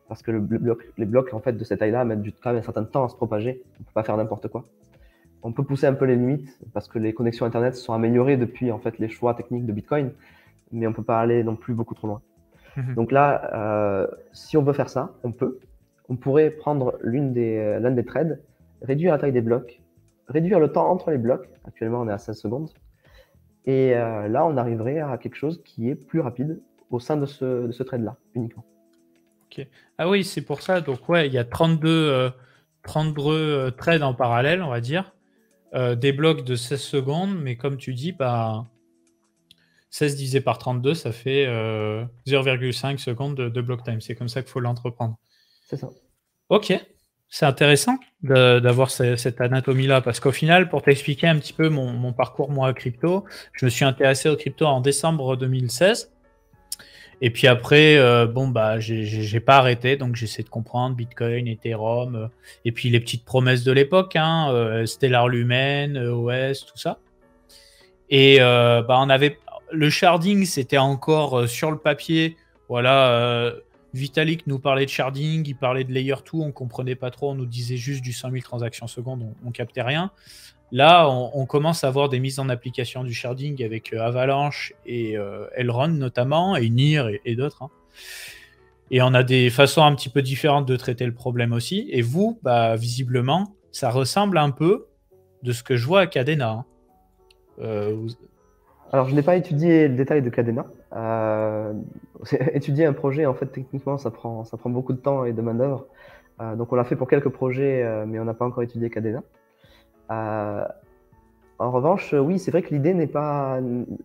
B: Parce que les blocs en fait, de cette taille-là mettent quand même un certain temps à se propager. On ne peut pas faire n'importe quoi. On peut pousser un peu les limites parce que les connexions Internet se sont améliorées depuis en fait, les choix techniques de Bitcoin, mais on ne peut pas aller non plus beaucoup trop loin. Donc là, si on veut faire ça, on peut. On pourrait prendre l'un des threads, réduire la taille des blocs, réduire le temps entre les blocs. Actuellement, on est à 16 secondes. Et là, on arriverait à quelque chose qui est plus rapide au sein de ce thread-là, uniquement.
A: Ok. Ah oui, c'est pour ça. Donc, ouais, il y a 32 threads en parallèle, on va dire. Des blocs de 16 secondes, mais comme tu dis, bah, 16 divisé par 32, ça fait 0,5 secondes de block time. C'est comme ça qu'il faut l'entreprendre.
B: C'est ça.
A: Ok, c'est intéressant d'avoir cette anatomie-là, parce qu'au final, pour t'expliquer un petit peu mon parcours, moi, crypto, je me suis intéressé aux crypto en décembre 2016. Et puis après, bon, bah, j'ai pas arrêté, donc j'essaie de comprendre Bitcoin, Ethereum, et puis les petites promesses de l'époque, hein, Stellar Lumen, EOS, tout ça. Et bah, le sharding, c'était encore sur le papier. Voilà, Vitalik nous parlait de sharding, il parlait de layer 2, on comprenait pas trop, on nous disait juste du 100 000 transactions secondes, on captait rien. Là, on commence à avoir des mises en application du sharding avec Avalanche et Elrond notamment, et NIR et d'autres. Hein. Et on a des façons un petit peu différentes de traiter le problème aussi. Et vous, bah, visiblement, ça ressemble un peu de ce que je vois à Cadena. Hein.
B: Alors, je n'ai pas étudié le détail de Cadena. Étudier un projet, en fait, techniquement, ça prend beaucoup de temps et de main-d'œuvre. Donc, on l'a fait pour quelques projets, mais on n'a pas encore étudié Cadena. En revanche, oui, c'est vrai que l'idée n'est pas.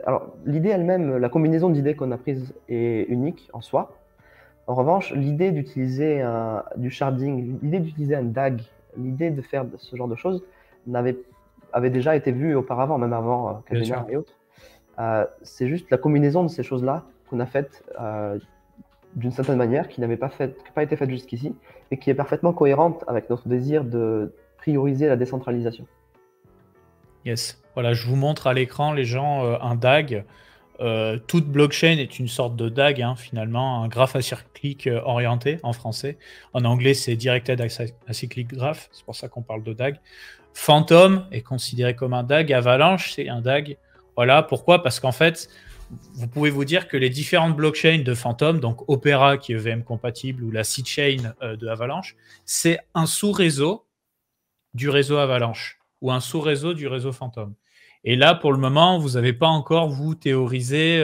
B: Alors, l'idée elle-même, la combinaison d'idées qu'on a prise est unique en soi. En revanche, l'idée d'utiliser du sharding, l'idée d'utiliser un DAG, l'idée de faire ce genre de choses avait déjà été vue auparavant, même avant Cadena et autres. C'est juste la combinaison de ces choses-là qu'on a faites d'une certaine manière, qui n'a pas été faite jusqu'ici, et qui est parfaitement cohérente avec notre désir de prioriser la décentralisation.
A: Yes. Voilà, je vous montre à l'écran, les gens, un DAG. Toute blockchain est une sorte de DAG, hein, finalement, un graphe acyclique orienté en français. En anglais, c'est Directed Acyclic Graph, c'est pour ça qu'on parle de DAG. Phantom est considéré comme un DAG. Avalanche, c'est un DAG. Voilà, pourquoi? Parce qu'en fait, vous pouvez vous dire que les différentes blockchains de Phantom, donc Opera qui est EVM compatible ou la sidechain de Avalanche, c'est un sous-réseau du réseau Avalanche ou un sous-réseau du réseau Phantom. Et là, pour le moment, vous n'avez pas encore, vous, théorisé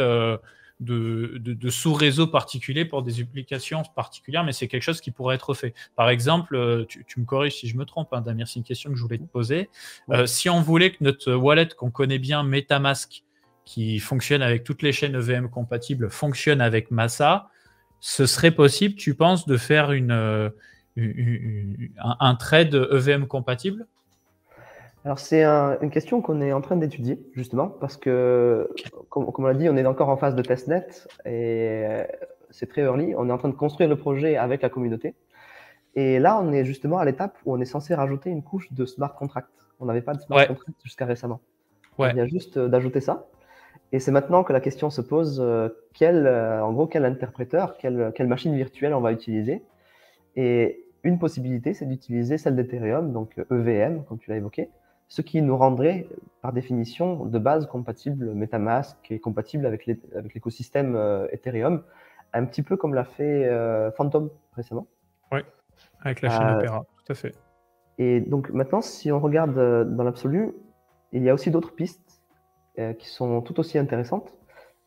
A: de sous-réseaux particuliers pour des applications particulières, mais c'est quelque chose qui pourrait être fait. Par exemple, tu me corriges si je me trompe, hein, Damir, c'est une question que je voulais te poser. Si on voulait que notre wallet qu'on connaît bien, MetaMask, qui fonctionne avec toutes les chaînes EVM compatibles, fonctionne avec Massa, ce serait possible, tu penses, de faire un trade EVM compatible?
B: Alors, c'est une question qu'on est en train d'étudier, justement, parce que, comme on l'a dit, on est encore en phase de testnet et c'est très early. On est en train de construire le projet avec la communauté. Et là, on est justement à l'étape où on est censé rajouter une couche de smart contract. On n'avait pas de smart
A: Ouais,
B: contract jusqu'à récemment. On
A: ouais.
B: vient juste d'ajouter ça. Et c'est maintenant que la question se pose, en gros, quel interpréteur, quelle machine virtuelle on va utiliser. Et une possibilité, c'est d'utiliser celle d'Ethereum, donc EVM, comme tu l'as évoqué, ce qui nous rendrait, par définition, de base compatible MetaMask et compatible avec l'écosystème Ethereum, un petit peu comme l'a fait Phantom récemment.
A: Ouais, avec la chaîne Opera, tout à fait.
B: Et donc maintenant, si on regarde dans l'absolu, il y a aussi d'autres pistes qui sont tout aussi intéressantes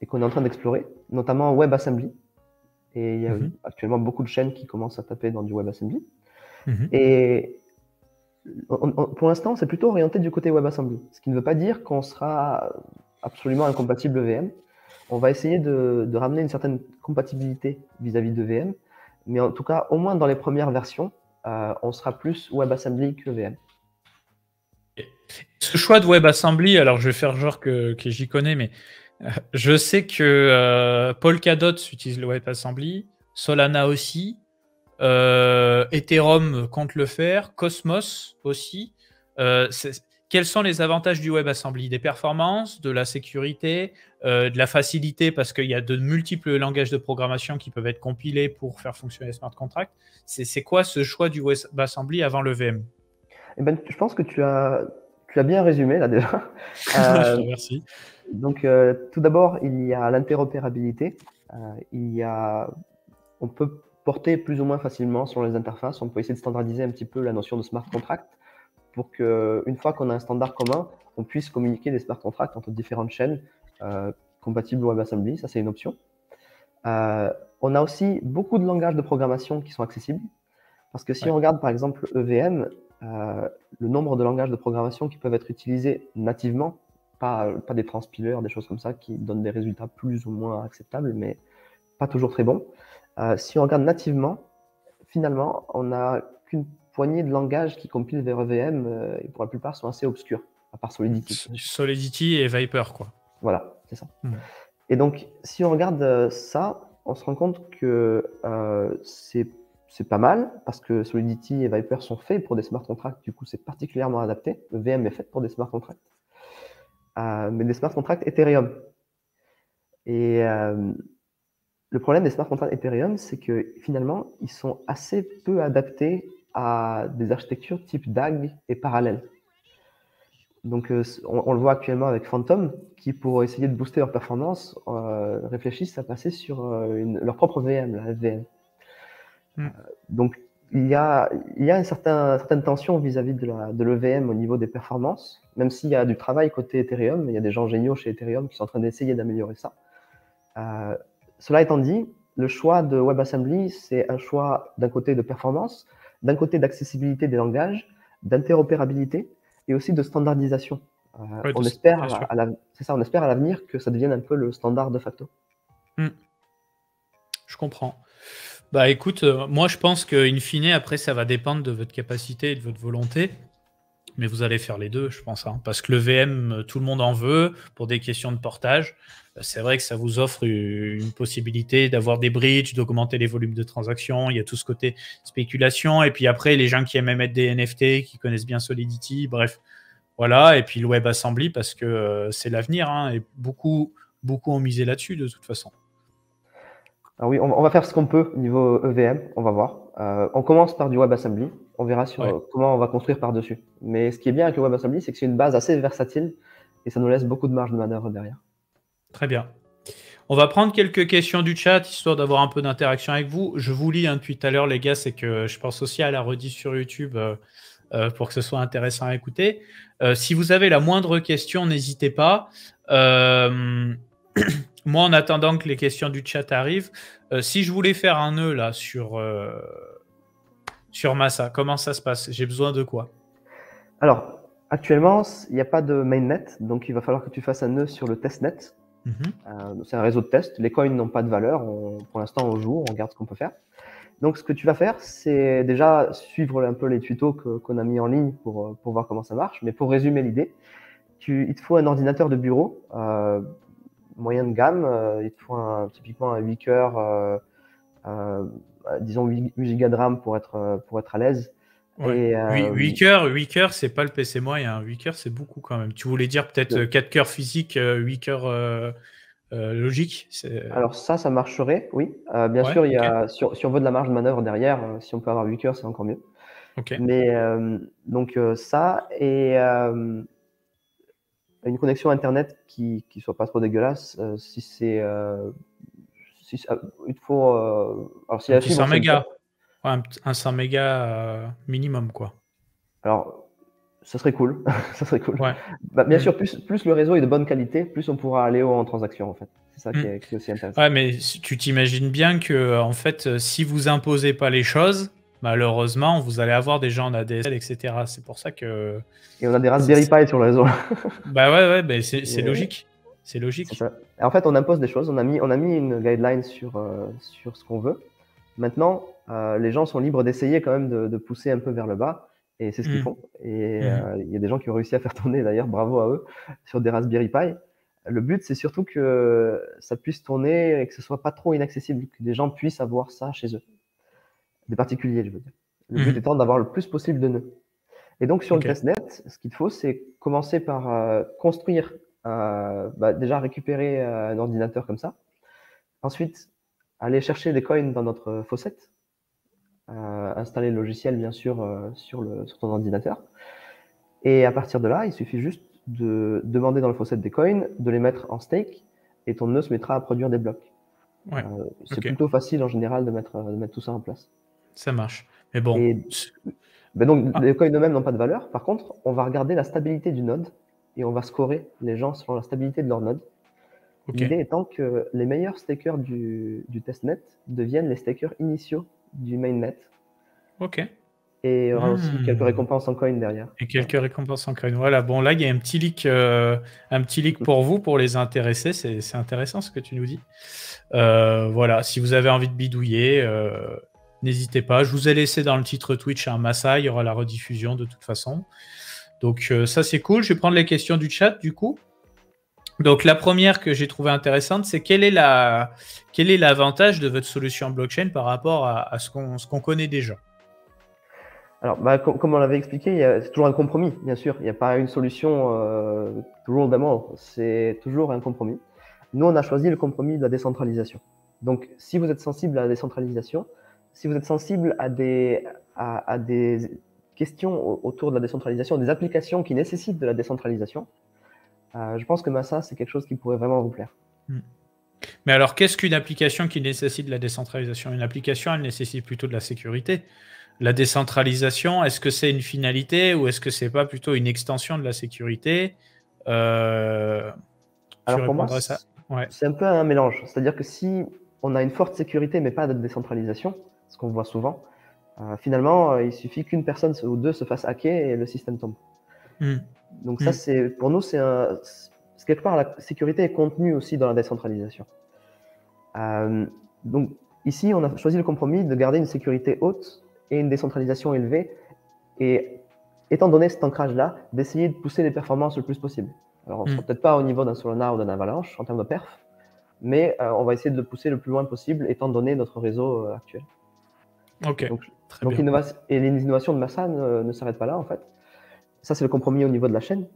B: et qu'on est en train d'explorer, notamment WebAssembly. Et il y a actuellement beaucoup de chaînes qui commencent à taper dans du WebAssembly. Et pour l'instant, c'est plutôt orienté du côté WebAssembly, ce qui ne veut pas dire qu'on sera absolument incompatible VM. On va essayer de ramener une certaine compatibilité vis-à-vis de VM, mais en tout cas, au moins dans les premières versions, on sera plus WebAssembly que VM.
A: Ce choix de WebAssembly, alors je vais faire genre que j'y connais, mais je sais que Polkadot utilise le WebAssembly, Solana aussi, Ethereum compte le faire, Cosmos aussi. Quels sont les avantages du WebAssembly? Des performances, de la sécurité, de la facilité, parce qu'il y a de multiples langages de programmation qui peuvent être compilés pour faire fonctionner les smart contracts. C'est quoi ce choix du WebAssembly avant le VM?
B: Eh ben, je pense que tu as bien résumé là déjà.
A: Je te remercie.
B: Donc, tout d'abord, il y a l'interopérabilité. On peut porter plus ou moins facilement sur les interfaces. On peut essayer de standardiser un petit peu la notion de smart contract pour qu'une fois qu'on a un standard commun, on puisse communiquer des smart contracts entre différentes chaînes compatibles WebAssembly. Ça, c'est une option. On a aussi beaucoup de langages de programmation qui sont accessibles. Parce que si on regarde par exemple EVM, le nombre de langages de programmation qui peuvent être utilisés nativement, pas des transpilers, des choses comme ça, qui donnent des résultats plus ou moins acceptables, mais pas toujours très bons. Si on regarde nativement, finalement, on n'a qu'une poignée de langages qui compilent vers EVM, et pour la plupart sont assez obscurs, à part Solidity.
A: Solidity et Viper, quoi.
B: Voilà, c'est ça. Et donc, si on regarde ça, on se rend compte que c'est pas mal, parce que Solidity et Viper sont faits pour des smart contracts, du coup c'est particulièrement adapté. Le VM est fait pour des smart contracts. Mais des smart contracts Ethereum. Et le problème des smart contracts Ethereum, c'est que finalement, ils sont assez peu adaptés à des architectures type DAG et parallèle. Donc, on le voit actuellement avec Phantom, qui pour essayer de booster leur performance, réfléchissent à passer sur leur propre VM, la FVM. Donc, il y a une certaine tension vis-à-vis de l'EVM au niveau des performances, même s'il y a du travail côté Ethereum, il y a des gens géniaux chez Ethereum qui sont en train d'essayer d'améliorer ça. Cela étant dit, le choix de WebAssembly, c'est un choix d'un côté de performance, d'un côté d'accessibilité des langages, d'interopérabilité et aussi de standardisation. On espère à l'avenir que ça devienne un peu le standard de facto.
A: Je comprends. Bah écoute, moi je pense qu'in fine, après ça va dépendre de votre capacité et de votre volonté. Mais vous allez faire les deux, je pense. Hein, parce que le VM, tout le monde en veut pour des questions de portage. C'est vrai que ça vous offre une possibilité d'avoir des bridges, d'augmenter les volumes de transactions. Il y a tout ce côté spéculation. Et puis après, les gens qui aiment mettre des NFT, qui connaissent bien Solidity, bref. Voilà. Et puis le WebAssembly, parce que c'est l'avenir. Hein, et beaucoup ont misé là-dessus, de toute façon.
B: Alors oui, on va faire ce qu'on peut au niveau EVM, on va voir. On commence par du WebAssembly, on verra comment on va construire par-dessus. Mais ce qui est bien avec le WebAssembly, c'est que c'est une base assez versatile et ça nous laisse beaucoup de marge de manœuvre derrière.
A: Très bien. On va prendre quelques questions du chat, histoire d'avoir un peu d'interaction avec vous. Je vous lis depuis tout à l'heure, les gars, c'est que je pense aussi à la rediff sur YouTube pour que ce soit intéressant à écouter. Si vous avez la moindre question, n'hésitez pas. Moi, en attendant que les questions du chat arrivent, si je voulais faire un nœud là sur Massa, comment ça se passe? J'ai besoin de quoi?
B: Alors, actuellement, il n'y a pas de mainnet, donc il va falloir que tu fasses un nœud sur le testnet. C'est un réseau de test. Les coins n'ont pas de valeur. Pour l'instant, on joue, on regarde ce qu'on peut faire. Donc, ce que tu vas faire, c'est déjà suivre un peu les tutos qu'on a mis en ligne pour voir comment ça marche. Mais pour résumer l'idée, il te faut un ordinateur de bureau moyen de gamme. Il te faut typiquement un 8 cœurs, disons 8 Go de RAM pour être à l'aise,
A: Ouais.
B: Et
A: 8 cœurs, 8 cœurs, c'est pas le PC moyen. 8 cœurs, c'est beaucoup quand même. Tu voulais dire peut-être 4 cœurs physiques, 8 cœurs logiques.
B: alors ça marcherait, oui. Bien
A: Ouais,
B: sûr,
A: ok.
B: si on veut de la marge de manœuvre derrière, si on peut avoir 8 cœurs, c'est encore mieux.
A: Ok.
B: Mais donc ça et une connexion internet qui soit pas trop dégueulasse. Si c'est il faut alors si
A: Un
B: la
A: petit
B: fibre
A: 100
B: c'est
A: mégas.
B: bien.
A: Ouais, un 100 mégas minimum, quoi.
B: Alors ça serait cool, ça serait cool.
A: Ouais.
B: Bah, bien
A: Mm.
B: sûr, plus le réseau est de bonne qualité, plus on pourra aller haut en transaction en fait. C'est ça
A: Mm.
B: qui est aussi intéressant.
A: Ouais, mais tu t'imagines bien que, en fait, si vous imposez pas les choses, malheureusement, vous allez avoir des gens en ADSL, etc. C'est pour ça que.
B: Et on a des Raspberry Pi sur le réseau.
A: Bah ouais, mais c'est
B: Et,
A: logique. C'est
B: c'est
A: logique.
B: ça. Et en fait, on impose des choses. On a mis une guideline sur ce qu'on veut. Maintenant, les gens sont libres d'essayer quand même de pousser un peu vers le bas. Et c'est ce qu'ils
A: Mm.
B: font. Et
A: Mhm.
B: il y a des gens qui ont réussi à faire tourner, d'ailleurs, bravo à eux, sur des Raspberry Pi. Le but, c'est surtout que ça puisse tourner et que ce soit pas trop inaccessible, que des gens puissent avoir ça chez eux. Des particuliers, je veux dire. Le but
A: Mhm.
B: étant d'avoir le plus possible de nœuds. Et donc, sur le
A: Ok.
B: testnet, ce qu'il faut, c'est commencer par construire, déjà récupérer un ordinateur comme ça. Ensuite, aller chercher des coins dans notre faucet. Installer le logiciel, bien sûr, sur ton ordinateur. Et à partir de là, il suffit juste de demander dans le faucet des coins, de les mettre en stake, et ton nœud se mettra à produire des blocs.
A: Ouais.
B: C'est
A: Ok.
B: plutôt facile en général de mettre tout ça en place.
A: Ça marche. Mais bon.
B: Et donc,
A: Ah,
B: les coins eux-mêmes n'ont pas de valeur. Par contre, on va regarder la stabilité du node et on va scorer les gens selon la stabilité de leur node.
A: ok.
B: L'idée étant que les meilleurs stakers du testnet deviennent les stakers initiaux du mainnet.
A: Ok.
B: Et il y aura aussi quelques
A: Hmm.
B: récompenses en coin derrière.
A: Et quelques récompenses en coin. Voilà. Bon, là, il y a un petit leak pour vous, pour les intéressés. C'est intéressant ce que tu nous dis. Voilà. Si vous avez envie de bidouiller, n'hésitez pas. Je vous ai laissé dans le titre Twitch un Massa. Il y aura la rediffusion de toute façon. Donc, ça, c'est cool. Je vais prendre les questions du chat, du coup. Donc, la première que j'ai trouvée intéressante, c'est quel est l'avantage de votre solution blockchain par rapport à ce qu'on connaît déjà?
B: Alors, comme on l'avait expliqué, c'est toujours un compromis, bien sûr. Il n'y a pas une solution to rule them all. C'est toujours un compromis. Nous, on a choisi le compromis de la décentralisation. Donc, si vous êtes sensible à la décentralisation, si vous êtes sensible à des questions autour de la décentralisation, des applications qui nécessitent de la décentralisation, je pense que Massa, c'est quelque chose qui pourrait vraiment vous plaire.
A: Mais alors, qu'est-ce qu'une application qui nécessite de la décentralisation? Une application, elle nécessite plutôt de la sécurité. La décentralisation, est-ce que c'est une finalité ou est-ce que c'est pas plutôt une extension de la sécurité? Tu
B: Alors pour moi,
A: répondrais ça? Ouais.
B: c'est un peu un mélange. C'est-à-dire que si on a une forte sécurité mais pas de décentralisation, ce qu'on voit souvent, finalement, il suffit qu'une personne ou deux se fasse hacker et le système tombe. Donc ça, pour nous, c'est quelque part, la sécurité est contenue aussi dans la décentralisation. Donc ici, on a choisi le compromis de garder une sécurité haute et une décentralisation élevée, et étant donné cet ancrage-là, d'essayer de pousser les performances le plus possible. Alors on ne sera peut-être pas au niveau d'un Solana ou d'un Avalanche en termes de perf, mais on va essayer de le pousser le plus loin possible, étant donné notre réseau actuel.
A: Ok,
B: donc
A: très bien.
B: Et les innovations de Massa ne s'arrêtent pas là, en fait. Ça, c'est le compromis au niveau de la chaîne.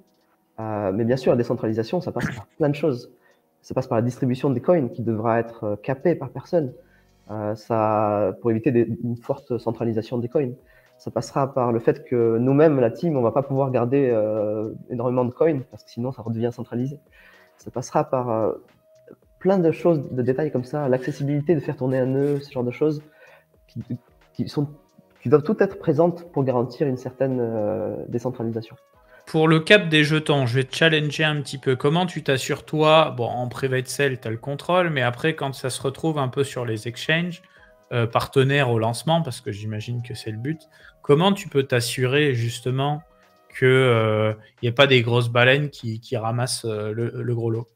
B: Mais bien sûr, la décentralisation, ça passe par plein de choses. Ça passe par la distribution des coins qui devra être capée par personne, pour éviter une forte centralisation des coins. Ça passera par le fait que nous-mêmes, la team, on va pas pouvoir garder énormément de coins parce que sinon ça redevient centralisé. Ça passera par plein de choses, de détails comme ça, l'accessibilité de faire tourner un nœud, ce genre de choses qui doivent toutes être présentes pour garantir une certaine décentralisation.
A: Pour le cap des jetons, je vais te challenger un petit peu. Comment tu t'assures, toi, bon, en private sale, tu as le contrôle, mais après, quand ça se retrouve un peu sur les exchanges, partenaires au lancement, parce que j'imagine que c'est le but, comment tu peux t'assurer justement qu'il n'y ait pas des grosses baleines qui ramassent le gros lot?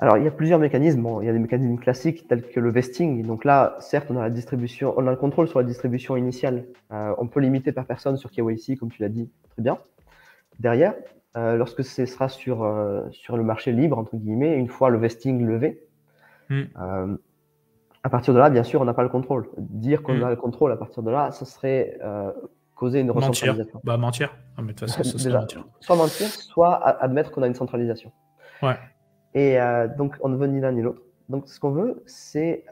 B: Alors, il y a plusieurs mécanismes. Bon, il y a des mécanismes classiques tels que le vesting. Donc là, certes, on a le contrôle sur la distribution initiale. On peut limiter par personne sur KYC, comme tu l'as dit, très bien. Derrière, lorsque ce sera sur le marché libre, entre guillemets, une fois le vesting levé, à partir de là, bien sûr, on n'a pas le contrôle. Dire qu'on a le contrôle à partir de là, ça serait causer une
A: Mentir.
B: recentralisation.
A: Bah, mentir. Ah, mais de toute façon, ce serait
B: Déjà,
A: mentir.
B: soit mentir, soit admettre qu'on a une centralisation.
A: Ouais.
B: Et donc, on ne veut ni l'un ni l'autre. Donc, ce qu'on veut, c'est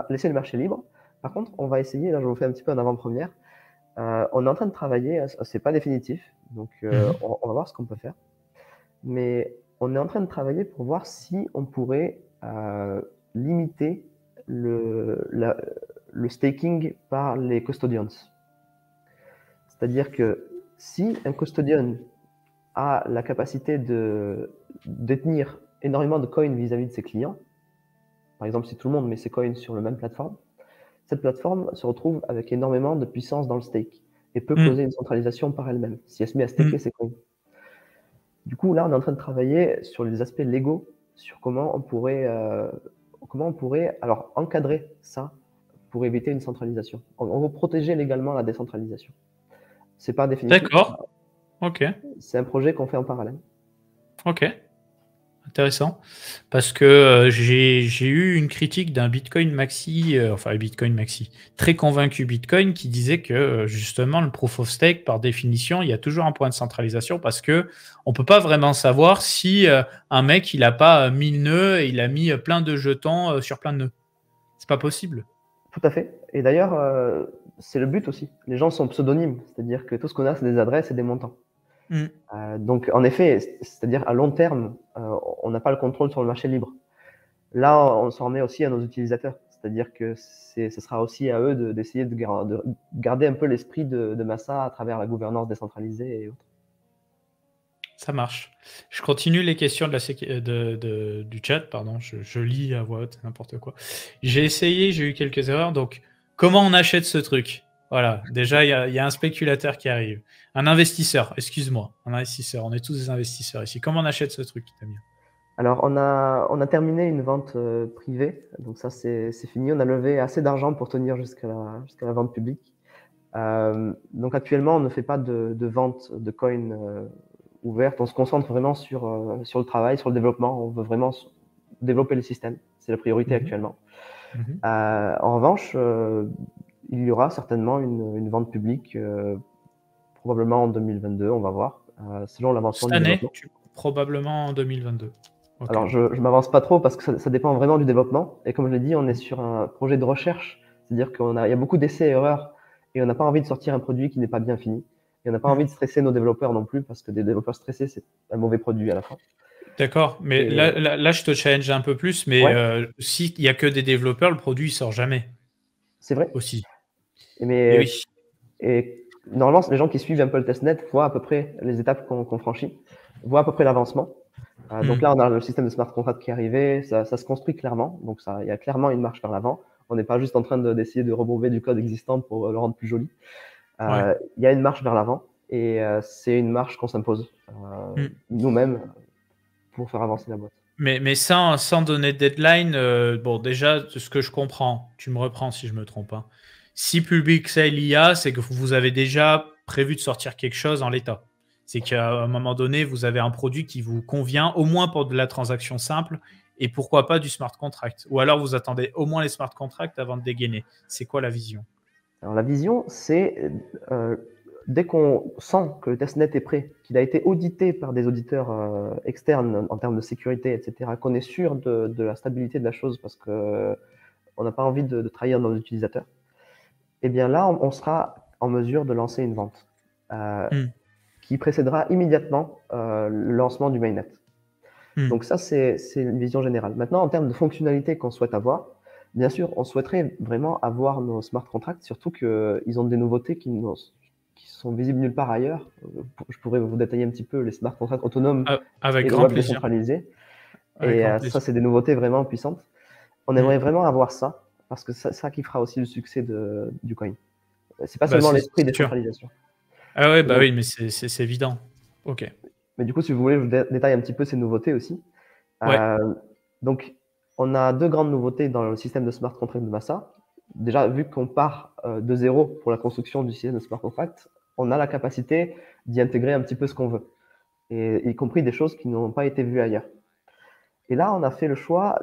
B: laisser le marché libre. Par contre, on va essayer, là, je vous fais un petit peu en avant-première. On est en train de travailler, c'est pas définitif, donc on va voir ce qu'on peut faire. Mais on est en train de travailler pour voir si on pourrait limiter le staking par les custodians. C'est-à-dire que si un custodian a la capacité de détenir énormément de coins vis-à-vis de ses clients, par exemple si tout le monde met ses coins sur la même plateforme, cette plateforme se retrouve avec énormément de puissance dans le stake et peut causer une centralisation par elle-même si elle se met à staker ses coins. Du coup, là, on est en train de travailler sur les aspects légaux, sur comment on pourrait alors encadrer ça pour éviter une centralisation. On veut protéger légalement la décentralisation. C'est pas définitif.
A: D'accord. Ok.
B: C'est un projet qu'on fait en parallèle.
A: Ok. Intéressant. Parce que j'ai eu une critique d'un Bitcoin Maxi, enfin Bitcoin Maxi, très convaincu Bitcoin, qui disait que justement le proof of stake, par définition, il y a toujours un point de centralisation parce que on peut pas vraiment savoir si un mec il a pas 1000 nœuds et il a mis plein de jetons sur plein de nœuds. C'est pas possible.
B: Tout à fait. Et d'ailleurs, c'est le but aussi. Les gens sont pseudonymes, c'est-à-dire que tout ce qu'on a, c'est des adresses et des montants. Donc, en effet, c'est-à-dire à long terme, on n'a pas le contrôle sur le marché libre. Là, on s'en remet aussi à nos utilisateurs. C'est-à-dire que ce sera aussi à eux d'essayer de garder un peu l'esprit de Massa à travers la gouvernance décentralisée et autres.
A: Ça marche. Je continue les questions du chat, pardon, je lis à voix haute, n'importe quoi. J'ai essayé, j'ai eu quelques erreurs, donc comment on achète ce truc? Voilà, déjà, il y a un spéculateur qui arrive. Un investisseur, excuse-moi, un investisseur, on est tous des investisseurs ici. Comment on achète ce truc, Damien?
B: Alors, on a terminé une vente privée, donc ça, c'est fini. On a levé assez d'argent pour tenir jusqu'à la vente publique. Donc, actuellement, on ne fait pas de vente de coins ouverte. On se concentre vraiment sur le travail, sur le développement. On veut vraiment développer le système. C'est la priorité actuellement. En revanche, il y aura certainement une vente publique, probablement en 2022, on va voir, selon l'avancement du développement.
A: Probablement en 2022. Okay.
B: Alors, je ne m'avance pas trop parce que ça dépend vraiment du développement. Et comme je l'ai dit, on est sur un projet de recherche. C'est-à-dire qu'il y a beaucoup d'essais et erreurs et on n'a pas envie de sortir un produit qui n'est pas bien fini. Et on n'a pas envie de stresser nos développeurs non plus parce que des développeurs stressés, c'est un mauvais produit à la fin.
A: D'accord, mais là, je te challenge un peu plus, mais s'il n'y a que des développeurs, le produit ne sort jamais.
B: C'est vrai.
A: Aussi.
B: Et normalement, les gens qui suivent un peu le testnet voient à peu près les étapes qu'on franchit, voient à peu près l'avancement. Donc là, on a le système de smart contract qui est arrivé, ça se construit clairement. Donc il y a clairement une marche vers l'avant. On n'est pas juste en train d'essayer de rebrouver du code existant pour le rendre plus joli. Il y a une marche vers l'avant et c'est une marche qu'on s'impose nous-mêmes pour faire avancer la boîte.
A: Mais sans donner de deadline, bon, déjà, ce que je comprends, tu me reprends si je me trompe, hein. Si Public Sale y a, c'est que vous avez déjà prévu de sortir quelque chose en l'état. C'est qu'à un moment donné, vous avez un produit qui vous convient, au moins pour de la transaction simple, et pourquoi pas du smart contract. Ou alors vous attendez au moins les smart contracts avant de dégainer. C'est quoi la vision?
B: Alors la vision, c'est dès qu'on sent que le testnet est prêt, qu'il a été audité par des auditeurs externes en termes de sécurité, etc., qu'on est sûr de la stabilité de la chose parce qu'on n'a pas envie de trahir nos utilisateurs, et bien là, on sera en mesure de lancer une vente qui précédera immédiatement le lancement du mainnet. Donc ça, c'est une vision générale. Maintenant, en termes de fonctionnalités qu'on souhaite avoir, bien sûr, on souhaiterait vraiment avoir nos smart contracts, surtout qu'ils ont des nouveautés qui sont visibles nulle part ailleurs. Je pourrais vous détailler un petit peu les smart contracts autonomes
A: avec
B: et le
A: grand
B: web
A: plaisir.
B: décentralisé. Et ça, c'est des nouveautés vraiment puissantes. On aimerait vraiment avoir ça, parce que c'est ça qui fera aussi le succès du coin. C'est pas seulement l'esprit de décentralisation.
A: Ah ouais, bah oui, mais c'est évident. Ok.
B: Mais du coup, si vous voulez, je vous détaille un petit peu ces nouveautés aussi. Donc, on a deux grandes nouveautés dans le système de smart contract de Massa. Déjà, vu qu'on part de zéro pour la construction du système de smart contract, on a la capacité d'y intégrer un petit peu ce qu'on veut, et y compris des choses qui n'ont pas été vues ailleurs. Et là, on a fait le choix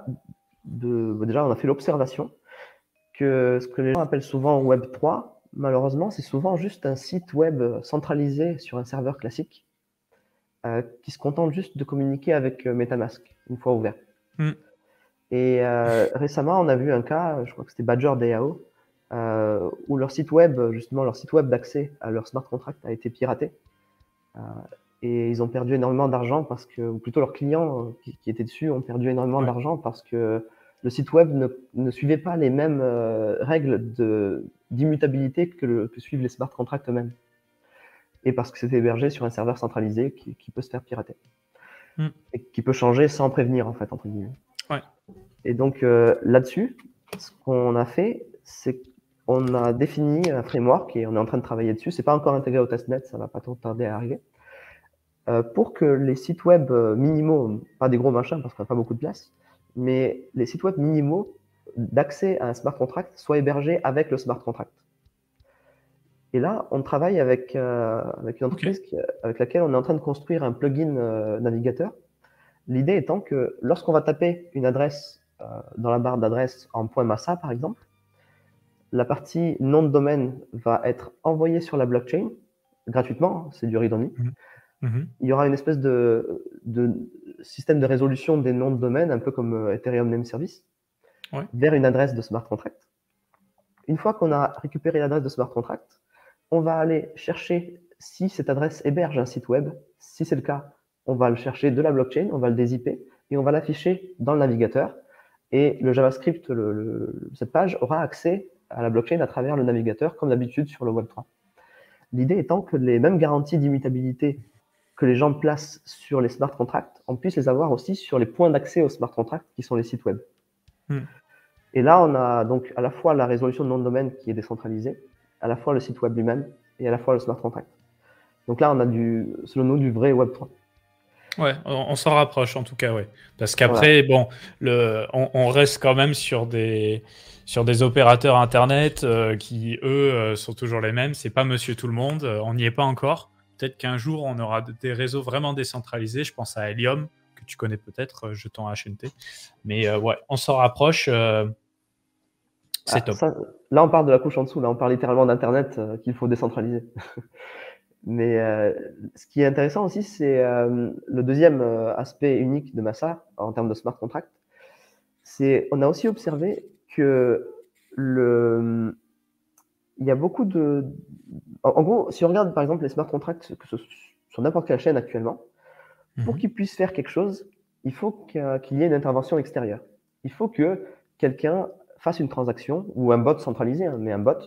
B: déjà, on a fait l'observation que ce que les gens appellent souvent Web 3 Malheureusement, c'est souvent juste un site web centralisé sur un serveur classique qui se contente juste de communiquer avec MetaMask une fois ouvert. Et récemment, on a vu un cas, je crois que c'était Badger DAO, où leur site web, justement leur site web d'accès à leur smart contract a été piraté. Et ils ont perdu énormément d'argent parce que, ou plutôt leurs clients qui étaient dessus ont perdu énormément d'argent parce que le site web ne suivait pas les mêmes règles d'immutabilité que suivent les smart contracts eux-mêmes. Et parce que c'était hébergé sur un serveur centralisé qui peut se faire pirater. Et qui peut changer sans prévenir, en fait, entre guillemets.
A: Ouais.
B: Et donc là-dessus, ce qu'on a fait, c'est qu'on a défini un framework et on est en train de travailler dessus. C'est pas encore intégré au testnet, ça va pas trop tarder à arriver. Pour que les sites web minimaux, pas des gros machins parce qu'on n'a pas beaucoup de place, mais les sites web minimaux d'accès à un smart contract soient hébergés avec le smart contract. Et là, on travaille avec une entreprise avec laquelle on est en train de construire un plugin navigateur. L'idée étant que lorsqu'on va taper une adresse dans la barre d'adresse en .masa, par exemple, la partie nom de domaine va être envoyée sur la blockchain gratuitement, c'est du read-only. Il y aura une espèce de système de résolution des noms de domaine, un peu comme Ethereum Name Service, vers une adresse de smart contract. Une fois qu'on a récupéré l'adresse de smart contract, on va aller chercher si cette adresse héberge un site web. Si c'est le cas, on va le chercher de la blockchain, on va le dézipper et on va l'afficher dans le navigateur. Et le JavaScript, cette page, aura accès à la blockchain à travers le navigateur, comme d'habitude sur le Web3. L'idée étant que les mêmes garanties d'immutabilité que les gens placent sur les smart contracts, on puisse les avoir aussi sur les points d'accès aux smart contracts qui sont les sites web. Et là, on a donc à la fois la résolution de nom de domaine qui est décentralisée, à la fois le site web lui-même et à la fois le smart contract. Donc là, on a selon nous, du vrai Web3.
A: Ouais, on s'en rapproche en tout cas, ouais. Parce qu'après, bon, on reste quand même sur des opérateurs Internet qui, eux, sont toujours les mêmes. C'est pas Monsieur Tout-le-Monde, on n'y est pas encore. Peut-être qu'un jour, on aura des réseaux vraiment décentralisés. Je pense à Helium, que tu connais peut-être, jeton HNT. Mais ouais, on s'en rapproche. C'est top.
B: Là, on parle de la couche en dessous. Là, on parle littéralement d'Internet qu'il faut décentraliser. Mais ce qui est intéressant aussi, c'est le deuxième aspect unique de Masa en termes de smart contract. On a aussi observé que il y a beaucoup de... En gros, si on regarde par exemple les smart contracts sur n'importe quelle chaîne actuellement, pour qu'ils puissent faire quelque chose, il faut qu'il y ait une intervention extérieure. Il faut que quelqu'un fasse une transaction, ou un bot centralisé, hein, mais un bot,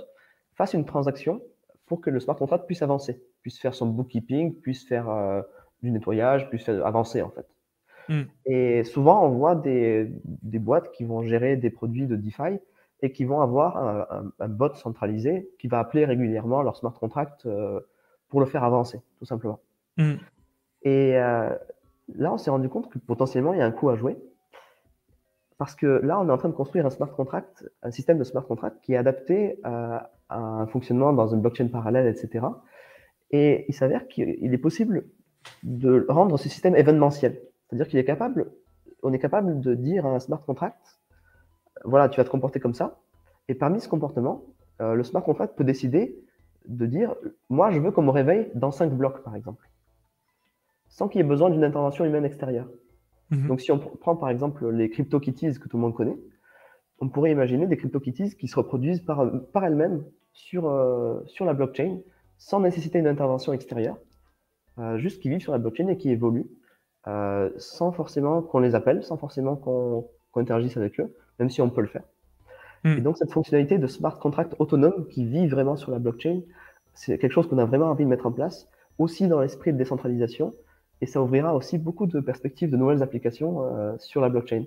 B: fasse une transaction pour que le smart contract puisse avancer, puisse faire son bookkeeping, puisse faire du nettoyage, puisse faire avancer en fait. Et souvent, on voit des boîtes qui vont gérer des produits de DeFi et qui vont avoir un bot centralisé qui va appeler régulièrement leur smart contract pour le faire avancer, tout simplement. Et là, on s'est rendu compte que potentiellement, il y a un coup à jouer. Parce que là, on est en train de construire un smart contract, un système de smart contract qui est adapté à un fonctionnement dans une blockchain parallèle, etc. Et il s'avère qu'il est possible de rendre ce système événementiel. C'est-à-dire on est capable de dire à un smart contract, voilà, tu vas te comporter comme ça. Et parmi ce comportement, le smart contract peut décider de dire, moi, je veux qu'on me réveille dans 5 blocs, par exemple, sans qu'il y ait besoin d'une intervention humaine extérieure. Donc, si on prend par exemple les CryptoKitties que tout le monde connaît, on pourrait imaginer des CryptoKitties qui se reproduisent par elles-mêmes sur la blockchain sans nécessiter une intervention extérieure, juste qui vivent sur la blockchain et qui évoluent sans forcément qu'on les appelle, sans forcément qu'on interagisse avec eux, même si on peut le faire. Et donc, cette fonctionnalité de smart contract autonome qui vit vraiment sur la blockchain, c'est quelque chose qu'on a vraiment envie de mettre en place, aussi dans l'esprit de décentralisation. Et ça ouvrira aussi beaucoup de perspectives de nouvelles applications sur la blockchain.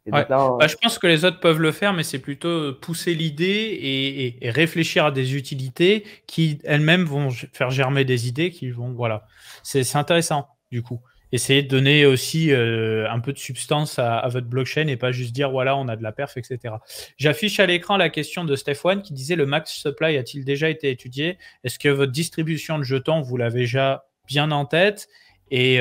B: Et donc là,
A: je pense que les autres peuvent le faire, mais c'est plutôt pousser l'idée et réfléchir à des utilités qui elles-mêmes vont faire germer des idées qui vont, voilà. C'est intéressant, du coup. Essayer de donner aussi un peu de substance à votre blockchain et pas juste dire, voilà, on a de la perf, etc. J'affiche à l'écran la question de Steph1 qui disait, le max supply a-t-il déjà été étudié? Est-ce que votre distribution de jetons, vous l'avez déjà bien en tête? Et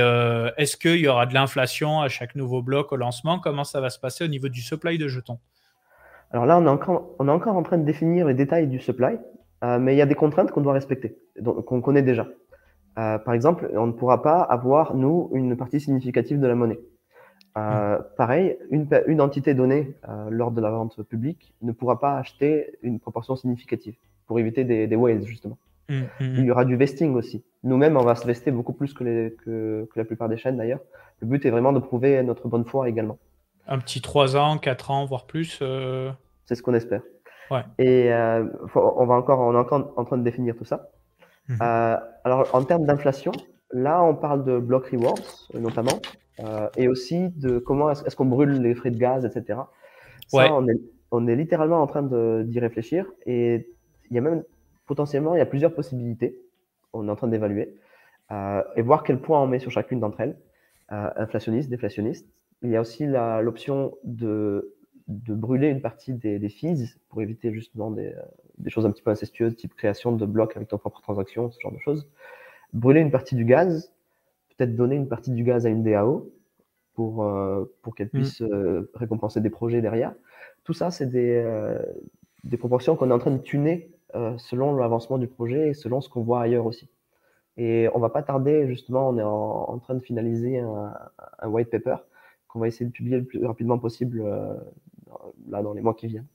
A: est-ce qu'il y aura de l'inflation à chaque nouveau bloc au lancement? Comment ça va se passer au niveau du supply de jetons?
B: Alors là, on est encore en train de définir les détails du supply. mais il y a des contraintes qu'on doit respecter, qu'on connaît déjà. Par exemple, on ne pourra pas avoir, nous, une partie significative de la monnaie. Pareil, une entité donnée lors de la vente publique ne pourra pas acheter une proportion significative pour éviter des whales, justement. Il y aura du vesting aussi. Nous-mêmes, on va se vester beaucoup plus que la plupart des chaînes d'ailleurs. Le but est vraiment de prouver notre bonne foi également.
A: Un petit 3 ans, 4 ans, voire plus.
B: C'est ce qu'on espère.
A: Ouais.
B: Et on est encore en train de définir tout ça. Alors, en termes d'inflation, là, on parle de block rewards, notamment, et aussi de comment est-ce qu'on brûle les frais de gaz, etc. Ça, on est littéralement en train d'y réfléchir. Et il y a même, potentiellement, il y a plusieurs possibilités. On est en train d'évaluer. Et voir quel point on met sur chacune d'entre elles. Inflationniste, déflationniste. Il y a aussi l'option de brûler une partie des fees pour éviter justement des choses un petit peu incestueuses, type création de blocs avec ton propre transaction, ce genre de choses. Brûler une partie du gaz, peut-être donner une partie du gaz à une DAO pour qu'elle puisse récompenser des projets derrière. Tout ça, c'est des proportions qu'on est en train de tuner selon l'avancement du projet et selon ce qu'on voit ailleurs aussi. Et on va pas tarder, justement, on est en train de finaliser un white paper qu'on va essayer de publier le plus rapidement possible là dans les mois qui viennent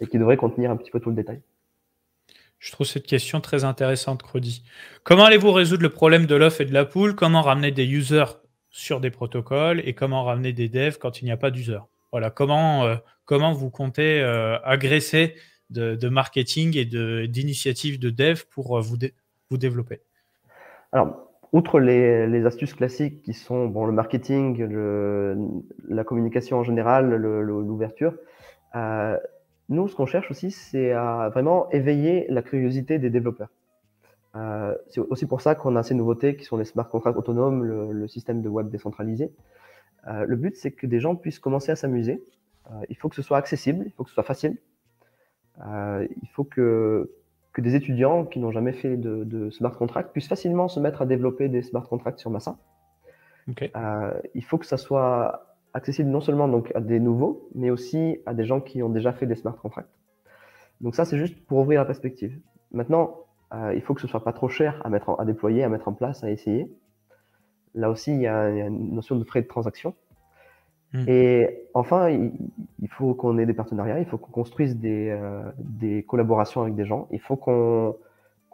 B: et qui devrait contenir un petit peu tout le détail.
A: Je trouve cette question très intéressante, Crody. Comment allez-vous résoudre le problème de l'œuf et de la poule? Comment ramener des users sur des protocoles et comment ramener des devs quand il n'y a pas d'users? Voilà, comment vous comptez agresser de marketing et d'initiatives de dev pour vous développer?
B: Alors, outre les astuces classiques qui sont bon, le marketing, la communication en général, l'ouverture, nous, ce qu'on cherche aussi, c'est à vraiment éveiller la curiosité des développeurs. C'est aussi pour ça qu'on a ces nouveautés qui sont les smart contracts autonomes, le système de web décentralisé. Le but, c'est que des gens puissent commencer à s'amuser. Il faut que ce soit accessible, il faut que ce soit facile. Il faut que des étudiants qui n'ont jamais fait de smart contract puissent facilement se mettre à développer des smart contracts sur Massa.
A: Okay.
B: Il faut que ça soit accessible non seulement donc à des nouveaux, mais aussi à des gens qui ont déjà fait des smart contracts. Donc ça, c'est juste pour ouvrir la perspective. Maintenant, il faut que ce soit pas trop cher à déployer, à mettre en place, à essayer. Là aussi, il y a une notion de frais de transaction. Et enfin, il faut qu'on ait des partenariats, il faut qu'on construise des collaborations avec des gens, il faut qu'on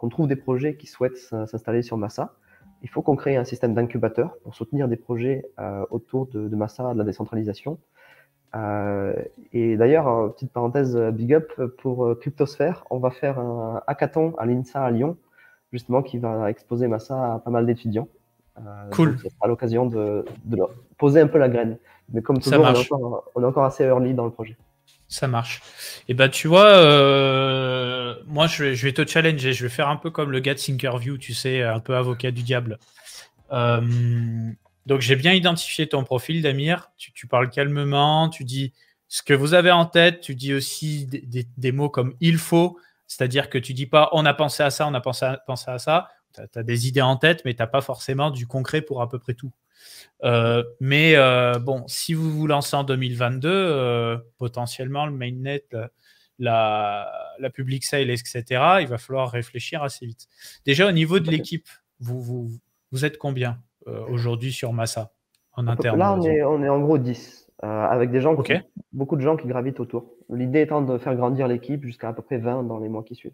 B: trouve des projets qui souhaitent s'installer sur Massa, il faut qu'on crée un système d'incubateur pour soutenir des projets autour de Massa, de la décentralisation. Et d'ailleurs, petite parenthèse, big up pour Cryptosphère, on va faire un hackathon à l'INSA à Lyon, justement, qui va exposer Massa à pas mal d'étudiants.
A: Cool.
B: Donc, ça sera l'occasion de leur poser un peu la graine. Mais comme toujours, on est encore assez early dans le projet.
A: Ça marche. Et bah, tu vois, moi, je vais te challenger. Je vais faire un peu comme le gars de Thinkerview, tu sais, un peu avocat du diable. Donc, j'ai bien identifié ton profil, Damir. Tu parles calmement, tu dis ce que vous avez en tête, tu dis aussi des mots comme « il faut », c'est-à-dire que tu dis pas « on a pensé à ça, on a pensé à ça ». Tu as des idées en tête, mais tu n'as pas forcément du concret pour à peu près tout. Mais bon, si vous vous lancez en 2022, potentiellement le mainnet, la public sale, etc., il va falloir réfléchir assez vite. Déjà, au niveau de l'équipe, vous êtes combien aujourd'hui sur Massa en interne?
B: Là, on est en gros 10, avec des gens beaucoup de gens qui gravitent autour. L'idée étant de faire grandir l'équipe jusqu'à à peu près 20 dans les mois qui suivent.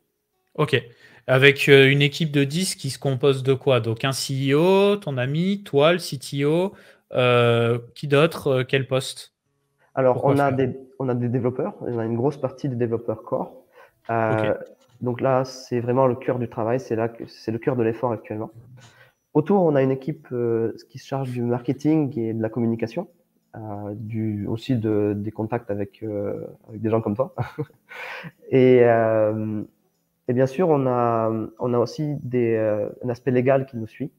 A: Ok. Avec une équipe de 10 qui se compose de quoi? Donc un CEO, ton ami, toi, le CTO, qui d'autre? Quel poste?
B: Alors, on a des développeurs, on a une grosse partie des développeurs core. Donc là, c'est vraiment le cœur du travail, c'est le cœur de l'effort actuellement. Autour, on a une équipe qui se charge du marketing et de la communication, aussi des contacts avec des gens comme toi. Et bien sûr, on a aussi un aspect légal qui nous suit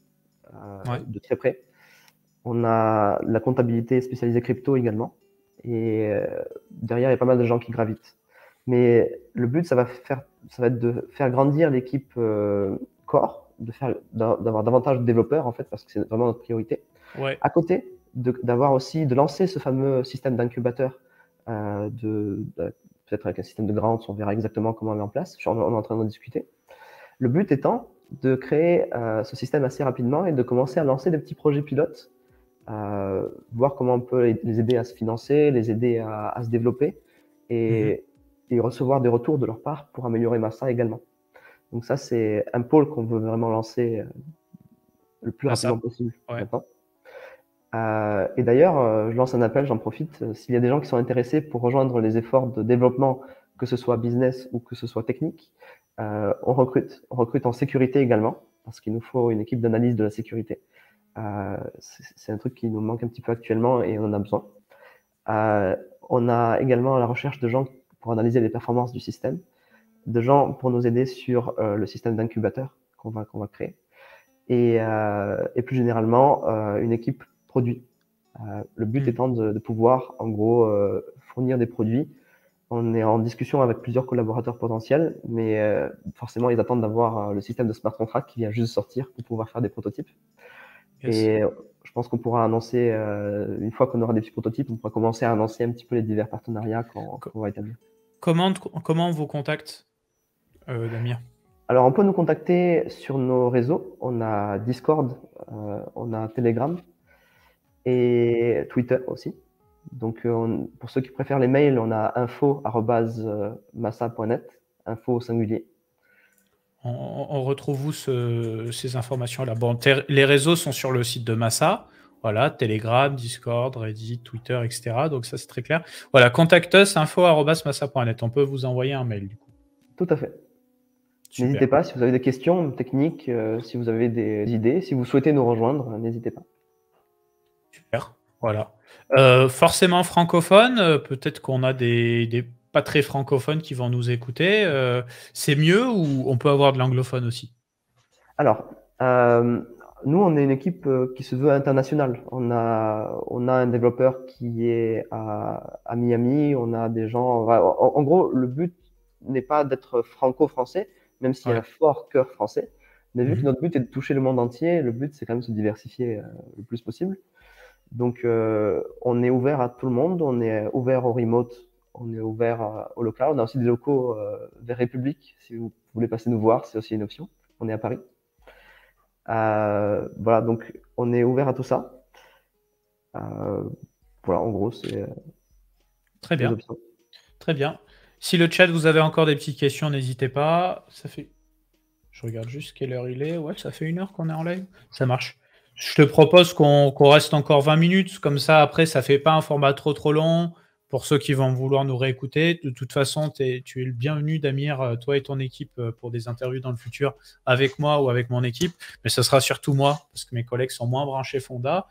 B: de très près. On a la comptabilité spécialisée crypto également. Et derrière, il y a pas mal de gens qui gravitent. Mais le but, ça va être de faire grandir l'équipe core, d'avoir davantage de développeurs, en fait, parce que c'est vraiment notre priorité. À côté, de lancer ce fameux système d'incubateur peut-être avec un système de grants, on verra exactement comment on met en place. On est en train d'en discuter. Le but étant de créer ce système assez rapidement et de commencer à lancer des petits projets pilotes, voir comment on peut les aider à se financer, les aider à se développer et recevoir des retours de leur part pour améliorer Massa également. Donc ça, c'est un pôle qu'on veut vraiment lancer le plus rapidement possible maintenant. Et d'ailleurs, je lance un appel, j'en profite, s'il y a des gens qui sont intéressés pour rejoindre les efforts de développement, que ce soit business ou que ce soit technique, on recrute. On recrute en sécurité également, parce qu'il nous faut une équipe d'analyse de la sécurité. C'est un truc qui nous manque un petit peu actuellement et on en a besoin. On a également la recherche de gens pour analyser les performances du système, de gens pour nous aider sur le système d'incubateur qu'on va créer, et plus généralement une équipe produit. Le but étant de pouvoir en gros fournir des produits. On est en discussion avec plusieurs collaborateurs potentiels, mais forcément ils attendent d'avoir le système de smart contract qui vient juste de sortir pour pouvoir faire des prototypes. Et je pense qu'on pourra annoncer, une fois qu'on aura des petits prototypes, on pourra commencer à annoncer un petit peu les divers partenariats qu'on va établir.
A: Comment on vous contacte, Damir?
B: Alors, on peut nous contacter sur nos réseaux. On a Discord, on a Telegram et Twitter aussi. Donc, pour ceux qui préfèrent les mails, on a info@massa.net, info au singulier.
A: On retrouve où ces informations-là? Bon, les réseaux sont sur le site de Massa. Voilà, Telegram, Discord, Reddit, Twitter, etc. Donc ça, c'est très clair. Voilà, contact us, info@massa.net. On peut vous envoyer un mail, du coup.
B: Tout à fait.
A: Super.
B: N'hésitez pas, si vous avez des questions techniques, si vous avez des idées, si vous souhaitez nous rejoindre, n'hésitez pas.
A: Super, voilà. Forcément francophone, peut-être qu'on a des pas très francophones qui vont nous écouter. C'est mieux ou on peut avoir de l'anglophone aussi?
B: Alors, nous, on est une équipe qui se veut internationale. On a un développeur qui est à Miami, on a des gens... En gros, le but n'est pas d'être franco-français, même s'il y a un fort cœur français. Mais vu que notre but est de toucher le monde entier, le but, c'est quand même de se diversifier le plus possible. Donc, on est ouvert à tout le monde, on est ouvert au remote, on est ouvert au local. On a aussi des locaux vers République, si vous voulez passer nous voir, c'est aussi une option. On est à Paris. Voilà, donc on est ouvert à tout ça. Voilà, en gros, c'est
A: très bien. Très bien. Si le chat, vous avez encore des petites questions, n'hésitez pas. Ça fait... Je regarde juste quelle heure il est. Ouais, ça fait 1 heure qu'on est en live. Ça marche. Je te propose qu'on reste encore 20 minutes. Comme ça, après, ça fait pas un format trop long. Pour ceux qui vont vouloir nous réécouter, de toute façon, tu es le bienvenu, Damir, toi et ton équipe, pour des interviews dans le futur, avec moi ou avec mon équipe. Mais ce sera surtout moi, parce que mes collègues sont moins branchés Fonda.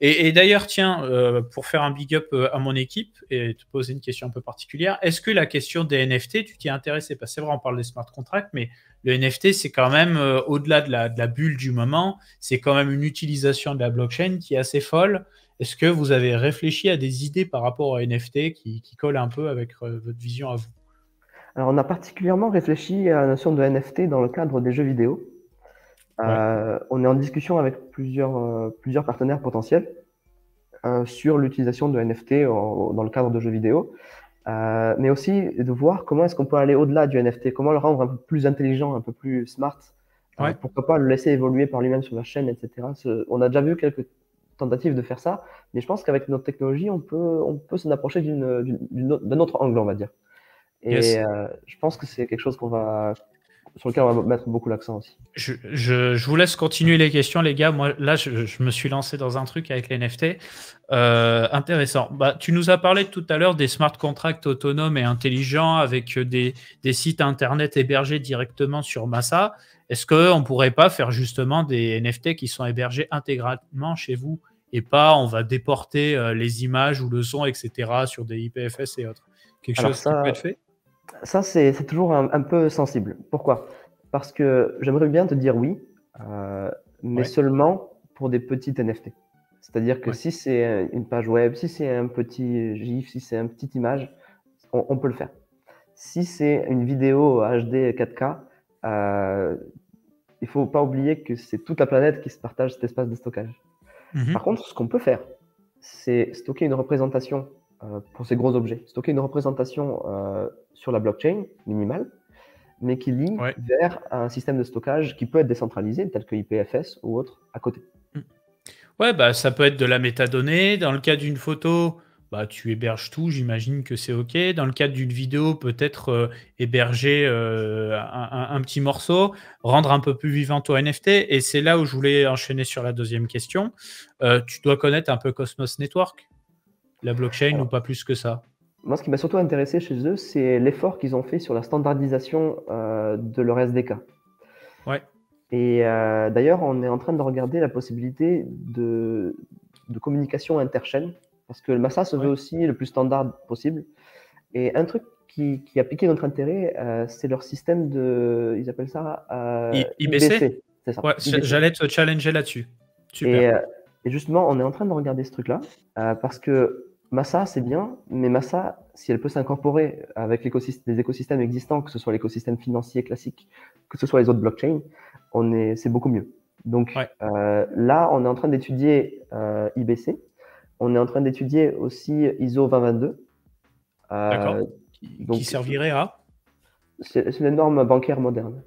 A: Et d'ailleurs, tiens, pour faire un big up à mon équipe et te poser une question un peu particulière, est-ce que la question des NFT, tu t'y es intéressé? Parce que c'est vrai, on parle des smart contracts, mais le NFT, c'est quand même, au-delà de la bulle du moment, c'est quand même une utilisation de la blockchain qui est assez folle. Est-ce que vous avez réfléchi à des idées par rapport au NFT qui collent un peu avec votre vision à vous?
B: Alors, on a particulièrement réfléchi à la notion de NFT dans le cadre des jeux vidéo. On est en discussion avec plusieurs partenaires potentiels sur l'utilisation de NFT dans le cadre de jeux vidéo, mais aussi de voir comment est-ce qu'on peut aller au-delà du NFT, comment le rendre un peu plus intelligent, un peu plus smart, pourquoi pas le laisser évoluer par lui-même sur la chaîne, etc. On a déjà vu quelques tentative de faire ça, mais je pense qu'avec notre technologie, on peut s'en approcher d'un autre angle, on va dire. Et je pense que c'est quelque chose sur lequel on va mettre beaucoup l'accent aussi.
A: Je vous laisse continuer les questions, les gars. Moi, là, je me suis lancé dans un truc avec les NFT. Intéressant. Bah, tu nous as parlé tout à l'heure des smart contracts autonomes et intelligents avec des sites internet hébergés directement sur Massa. Est-ce qu'on ne pourrait pas faire justement des NFT qui sont hébergés intégralement chez vous et pas on va déporter les images ou le son, etc. sur des IPFS et autres? Quelque chose qui peut être fait?
B: Ça, c'est toujours un peu sensible. Pourquoi? Parce que j'aimerais bien te dire oui, mais seulement pour des petites NFT. C'est-à-dire que si c'est une page web, si c'est un petit GIF, si c'est une petite image, on peut le faire. Si c'est une vidéo HD 4K, il ne faut pas oublier que c'est toute la planète qui se partage cet espace de stockage. Par contre, ce qu'on peut faire, c'est stocker une représentation pour ces gros objets. Stocker une représentation sur la blockchain minimale, mais qui lie vers un système de stockage qui peut être décentralisé, tel que IPFS ou autre, à côté.
A: Ouais, bah, ça peut être de la métadonnée. Dans le cas d'une photo, bah, tu héberges tout, j'imagine que c'est OK. Dans le cadre d'une vidéo, peut-être héberger un petit morceau, rendre un peu plus vivant ton NFT. Et c'est là où je voulais enchaîner sur la deuxième question. Tu dois connaître un peu Cosmos Network, la blockchain, ou pas plus que ça?
B: Moi, ce qui m'a surtout intéressé chez eux, c'est l'effort qu'ils ont fait sur la standardisation de leur SDK.
A: Ouais.
B: Et d'ailleurs, on est en train de regarder la possibilité de communication interchaîne, parce que le Massa se veut aussi le plus standard possible. Et un truc qui a piqué notre intérêt, c'est leur système de, ils appellent ça
A: IBC.
B: C'est ça.
A: Ouais, j'allais te challenger là-dessus.
B: Super. Et justement, on est en train de regarder ce truc-là, parce que Massa, c'est bien, mais Massa, si elle peut s'incorporer avec les écosystèmes existants, que ce soit l'écosystème financier classique, que ce soit les autres blockchains, c'est beaucoup mieux. Donc là, on est en train d'étudier IBC. On est en train d'étudier aussi ISO 2022.
A: D'accord. Qui servirait à?
B: C'est une norme bancaire moderne.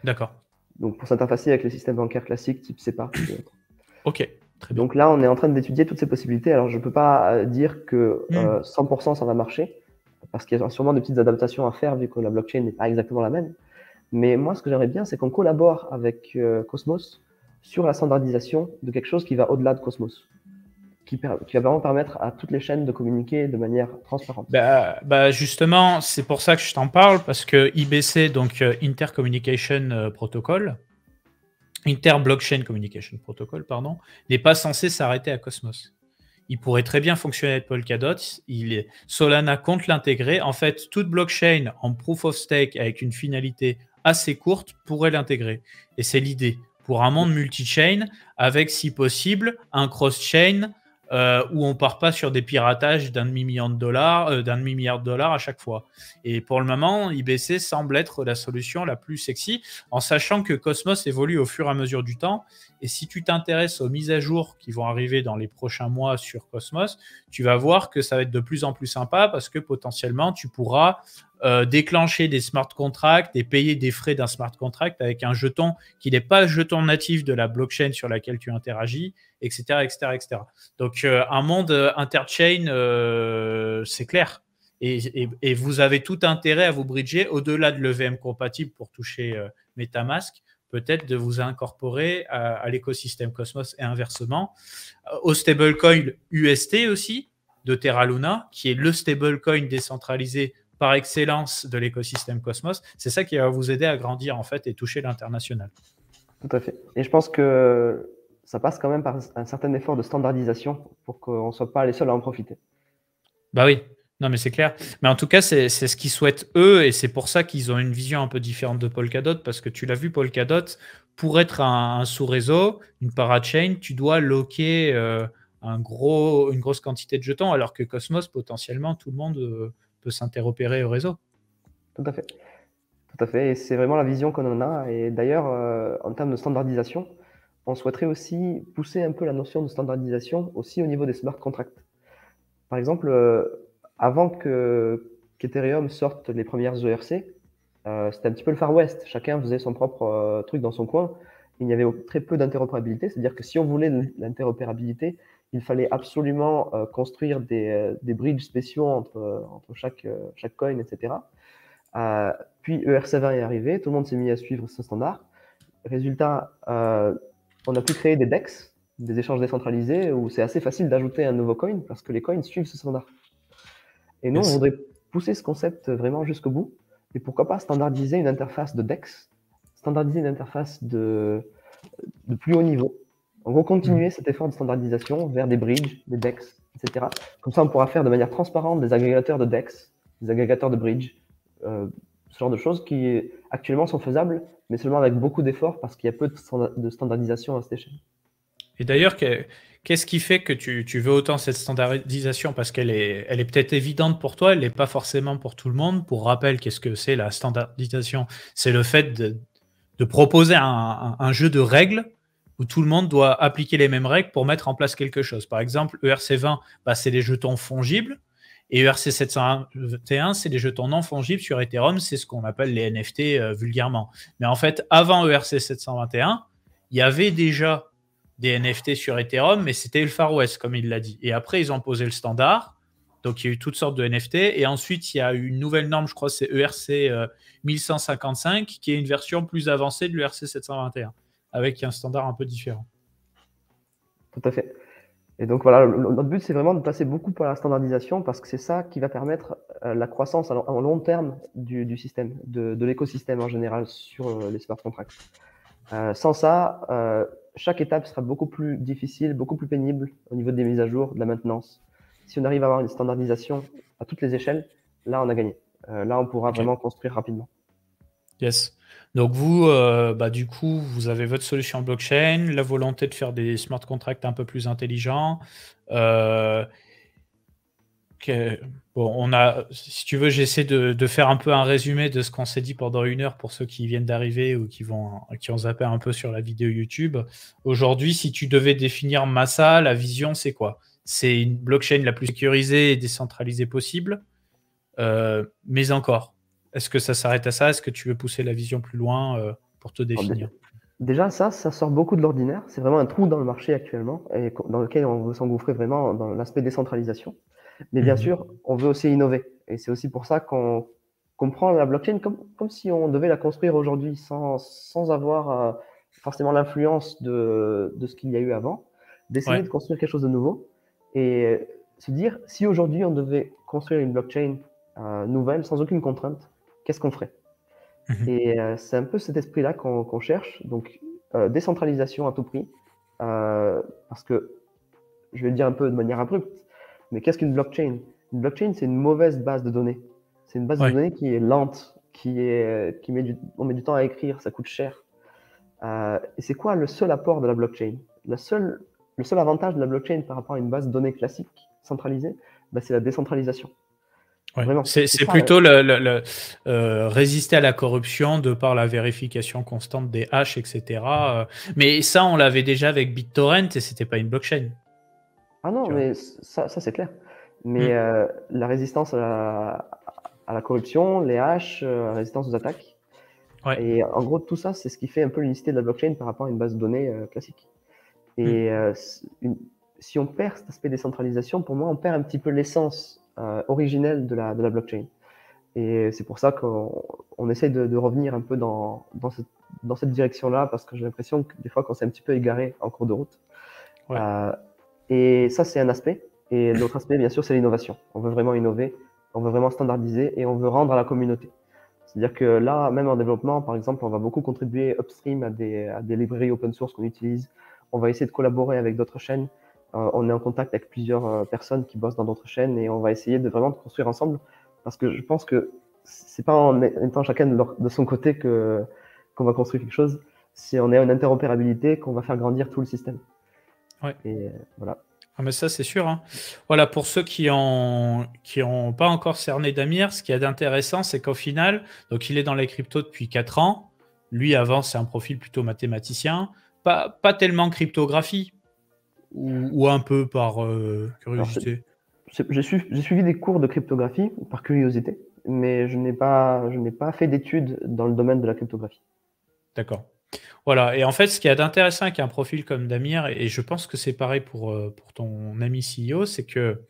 A: D'accord.
B: Donc pour s'interfacer avec les systèmes bancaires classiques type SEPA.
A: Ok. Très bien.
B: Donc là, on est en train d'étudier toutes ces possibilités. Alors, je ne peux pas dire que 100% ça va marcher, parce qu'il y a sûrement des petites adaptations à faire, vu que la blockchain n'est pas exactement la même. Mais moi, ce que j'aimerais bien, c'est qu'on collabore avec Cosmos sur la standardisation de quelque chose qui va au-delà de Cosmos, qui va vraiment permettre à toutes les chaînes de communiquer de manière transparente.
A: Bah justement, c'est pour ça que je t'en parle, parce que IBC, donc Intercommunication Protocol, Inter-Blockchain Communication Protocol, pardon, n'est pas censé s'arrêter à Cosmos. Il pourrait très bien fonctionner avec Polkadot. Solana compte l'intégrer. En fait, toute blockchain en proof of stake avec une finalité assez courte pourrait l'intégrer. Et c'est l'idée. Pour un monde multi-chain, avec, si possible, un cross-chain où on ne part pas sur des piratages d'un demi-milliard de dollars à chaque fois. Et pour le moment, IBC semble être la solution la plus sexy, en sachant que Cosmos évolue au fur et à mesure du temps. Et si tu t'intéresses aux mises à jour qui vont arriver dans les prochains mois sur Cosmos, tu vas voir que ça va être de plus en plus sympa, parce que potentiellement, tu pourras déclencher des smart contracts et payer des frais d'un smart contract avec un jeton qui n'est pas le jeton natif de la blockchain sur laquelle tu interagis, etc. etc. Donc, un monde interchain, c'est clair. Et vous avez tout intérêt à vous bridger au-delà de l'EVM compatible pour toucher MetaMask, peut-être de vous incorporer à l'écosystème Cosmos et inversement. Au stablecoin UST aussi, de Terra Luna, qui est le stablecoin décentralisé par excellence de l'écosystème Cosmos. C'est ça qui va vous aider à grandir en fait et toucher l'international.
B: Tout à fait. Et je pense que ça passe quand même par un certain effort de standardisation pour qu'on ne soit pas les seuls à en profiter.
A: Bah oui, non mais c'est clair. Mais en tout cas, c'est ce qu'ils souhaitent eux, et c'est pour ça qu'ils ont une vision un peu différente de Polkadot, parce que tu l'as vu, Polkadot, pour être un sous-réseau, une parachain, tu dois locker une grosse quantité de jetons, alors que Cosmos, potentiellement, tout le monde peut s'interopérer au réseau.
B: Tout à fait. Tout à fait. Et c'est vraiment la vision qu'on en a. Et d'ailleurs, en termes de standardisation, on souhaiterait aussi pousser un peu la notion de standardisation aussi au niveau des smart contracts. Par exemple, avant qu'Ethereum sorte les premières ERC, c'était un petit peu le Far West. Chacun faisait son propre truc dans son coin. Il y avait très peu d'interopérabilité. C'est-à-dire que si on voulait l'interopérabilité, il fallait absolument construire des bridges spéciaux entre chaque coin, etc. Puis ERC20 est arrivé, tout le monde s'est mis à suivre ce standard. Résultat, on a pu créer des DEX, des échanges décentralisés, où c'est assez facile d'ajouter un nouveau coin parce que les coins suivent ce standard. Et nous, on voudrait pousser ce concept vraiment jusqu'au bout. Et pourquoi pas standardiser une interface de DEX, standardiser une interface de plus haut niveau. En gros, continuer cet effort de standardisation vers des bridges, des DEX, etc. Comme ça, on pourra faire de manière transparente des agrégateurs de DEX, des agrégateurs de bridge, ce genre de choses qui actuellement sont faisables, mais seulement avec beaucoup d'efforts parce qu'il y a peu de standardisation à cette échelle.
A: Et d'ailleurs, qu'est-ce qui fait que tu veux autant cette standardisation? Parce qu'elle est peut-être évidente pour toi, elle n'est pas forcément pour tout le monde. Pour rappel, qu'est-ce que c'est la standardisation? C'est le fait de proposer un jeu de règles où tout le monde doit appliquer les mêmes règles pour mettre en place quelque chose. Par exemple, ERC20, c'est les jetons fongibles. Et ERC 721, c'est des jetons non fongibles sur Ethereum, c'est ce qu'on appelle les NFT vulgairement. Mais en fait, avant ERC 721, il y avait déjà des NFT sur Ethereum, mais c'était le Far West, comme il l'a dit. Et après, ils ont posé le standard. Donc, il y a eu toutes sortes de NFT. Et ensuite, il y a eu une nouvelle norme, je crois, c'est ERC 1155, qui est une version plus avancée de l'ERC 721, avec un standard un peu différent.
B: Tout à fait. Et donc voilà, notre but, c'est vraiment de passer beaucoup par la standardisation parce que c'est ça qui va permettre la croissance à long terme du système, de l'écosystème en général sur les smart contracts. Sans ça, chaque étape sera beaucoup plus difficile, beaucoup plus pénible au niveau des mises à jour, de la maintenance. Si on arrive à avoir une standardisation à toutes les échelles, là, on a gagné. Là, on pourra vraiment construire rapidement.
A: Yes. Donc vous, du coup, vous avez votre solution blockchain, la volonté de faire des smart contracts un peu plus intelligents. Si tu veux, j'essaie de faire un peu un résumé de ce qu'on s'est dit pendant 1 heure pour ceux qui viennent d'arriver ou qui ont zappé un peu sur la vidéo YouTube. Aujourd'hui, si tu devais définir Massa, la vision, c'est quoi? C'est une blockchain la plus sécurisée et décentralisée possible, mais encore. Est-ce que ça s'arrête à ça? Est-ce que tu veux pousser la vision plus loin pour te définir?
B: Déjà, ça sort beaucoup de l'ordinaire. C'est vraiment un trou dans le marché actuellement et dans lequel on veut s'engouffrer vraiment dans l'aspect décentralisation. Mais bien sûr, on veut aussi innover. Et c'est aussi pour ça qu'on prend la blockchain comme si on devait la construire aujourd'hui sans avoir forcément l'influence de ce qu'il y a eu avant, d'essayer de construire quelque chose de nouveau et se dire, si aujourd'hui on devait construire une blockchain nouvelle sans aucune contrainte, qu'est-ce qu'on ferait? Et c'est un peu cet esprit-là qu'on cherche. Donc, décentralisation à tout prix. Parce que, je vais le dire un peu de manière abrupte, mais qu'est-ce qu'une blockchain? Une blockchain, c'est une mauvaise base de données. C'est une base de données qui est lente, on met du temps à écrire, ça coûte cher. Et c'est quoi le seul apport de la blockchain? Le seul avantage de la blockchain par rapport à une base de données classique, centralisée, c'est la décentralisation.
A: Ouais. C'est plutôt résister à la corruption de par la vérification constante des hashes, etc. Mais ça, on l'avait déjà avec BitTorrent et c'était pas une blockchain.
B: Ah non, mais ça c'est clair. Mais la résistance à la corruption, les hashes, la résistance aux attaques.
A: Ouais.
B: Et en gros, tout ça, c'est ce qui fait un peu l'unicité de la blockchain par rapport à une base de données classique. Et si on perd cet aspect décentralisation, pour moi, on perd un petit peu l'essence originelle de la blockchain. Et c'est pour ça qu'on essaie de revenir un peu dans cette direction-là, parce que j'ai l'impression que des fois, qu'on s'est un petit peu égaré en cours de route.
A: Ouais.
B: Et ça, c'est un aspect. Et l'autre aspect, bien sûr, c'est l'innovation. On veut vraiment innover, on veut vraiment standardiser et on veut rendre à la communauté. C'est-à-dire que là, même en développement, par exemple, on va beaucoup contribuer upstream à des librairies open source qu'on utilise. On va essayer de collaborer avec d'autres chaînes. On est en contact avec plusieurs personnes qui bossent dans d'autres chaînes et on va essayer de vraiment construire ensemble, parce que je pense que c'est pas en étant chacun de son côté qu'on va construire quelque chose. Si on est en interopérabilité, qu'on va faire grandir tout le système.
A: Ouais.
B: Et voilà.
A: Ah mais ça, c'est sûr. Hein. Voilà, pour ceux qui ont pas encore cerné Damir, ce qu'il y a d'intéressant, c'est qu'au final, donc il est dans les cryptos depuis 4 ans. Lui, avant, c'est un profil plutôt mathématicien. Pas tellement cryptographie, ou un peu par curiosité.
B: J'ai suivi des cours de cryptographie par curiosité, mais je n'ai pas fait d'études dans le domaine de la cryptographie.
A: D'accord. Voilà, et en fait, ce qu'il y a d'intéressant avec un profil comme Damir, et je pense que c'est pareil pour ton ami CEO, c'est que,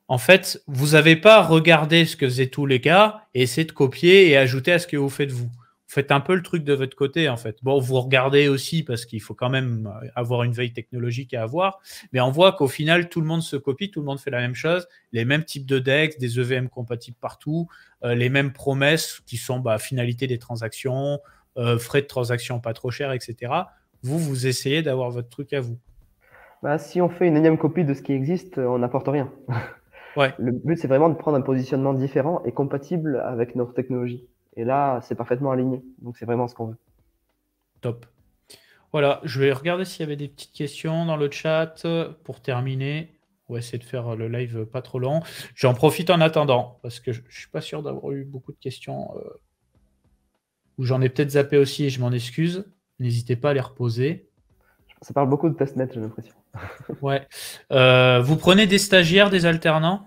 A: en fait, vous n'avez pas regardé ce que faisaient tous les gars et essayé de copier et ajouter à ce que vous faites vous. Vous faites un peu le truc de votre côté, en fait. Bon, vous regardez aussi parce qu'il faut quand même avoir une veille technologique à avoir, mais on voit qu'au final, tout le monde se copie, tout le monde fait la même chose, les mêmes types de DEX, des EVM compatibles partout, les mêmes promesses qui sont finalité des transactions, frais de transaction pas trop cher, etc. Vous essayez d'avoir votre truc à vous.
B: Si on fait une énième copie de ce qui existe, on n'apporte rien.
A: Ouais.
B: Le but, c'est vraiment de prendre un positionnement différent et compatible avec notre technologie. Et là, c'est parfaitement aligné. Donc, c'est vraiment ce qu'on veut.
A: Top. Voilà, je vais regarder s'il y avait des petites questions dans le chat pour terminer. On va essayer de faire le live pas trop long. J'en profite en attendant, parce que je ne suis pas sûr d'avoir eu beaucoup de questions. Ou j'en ai peut-être zappé aussi et je m'en excuse. N'hésitez pas à les reposer.
B: Ça parle beaucoup de testnet, j'ai l'impression.
A: Ouais. Vous prenez des stagiaires, des alternants?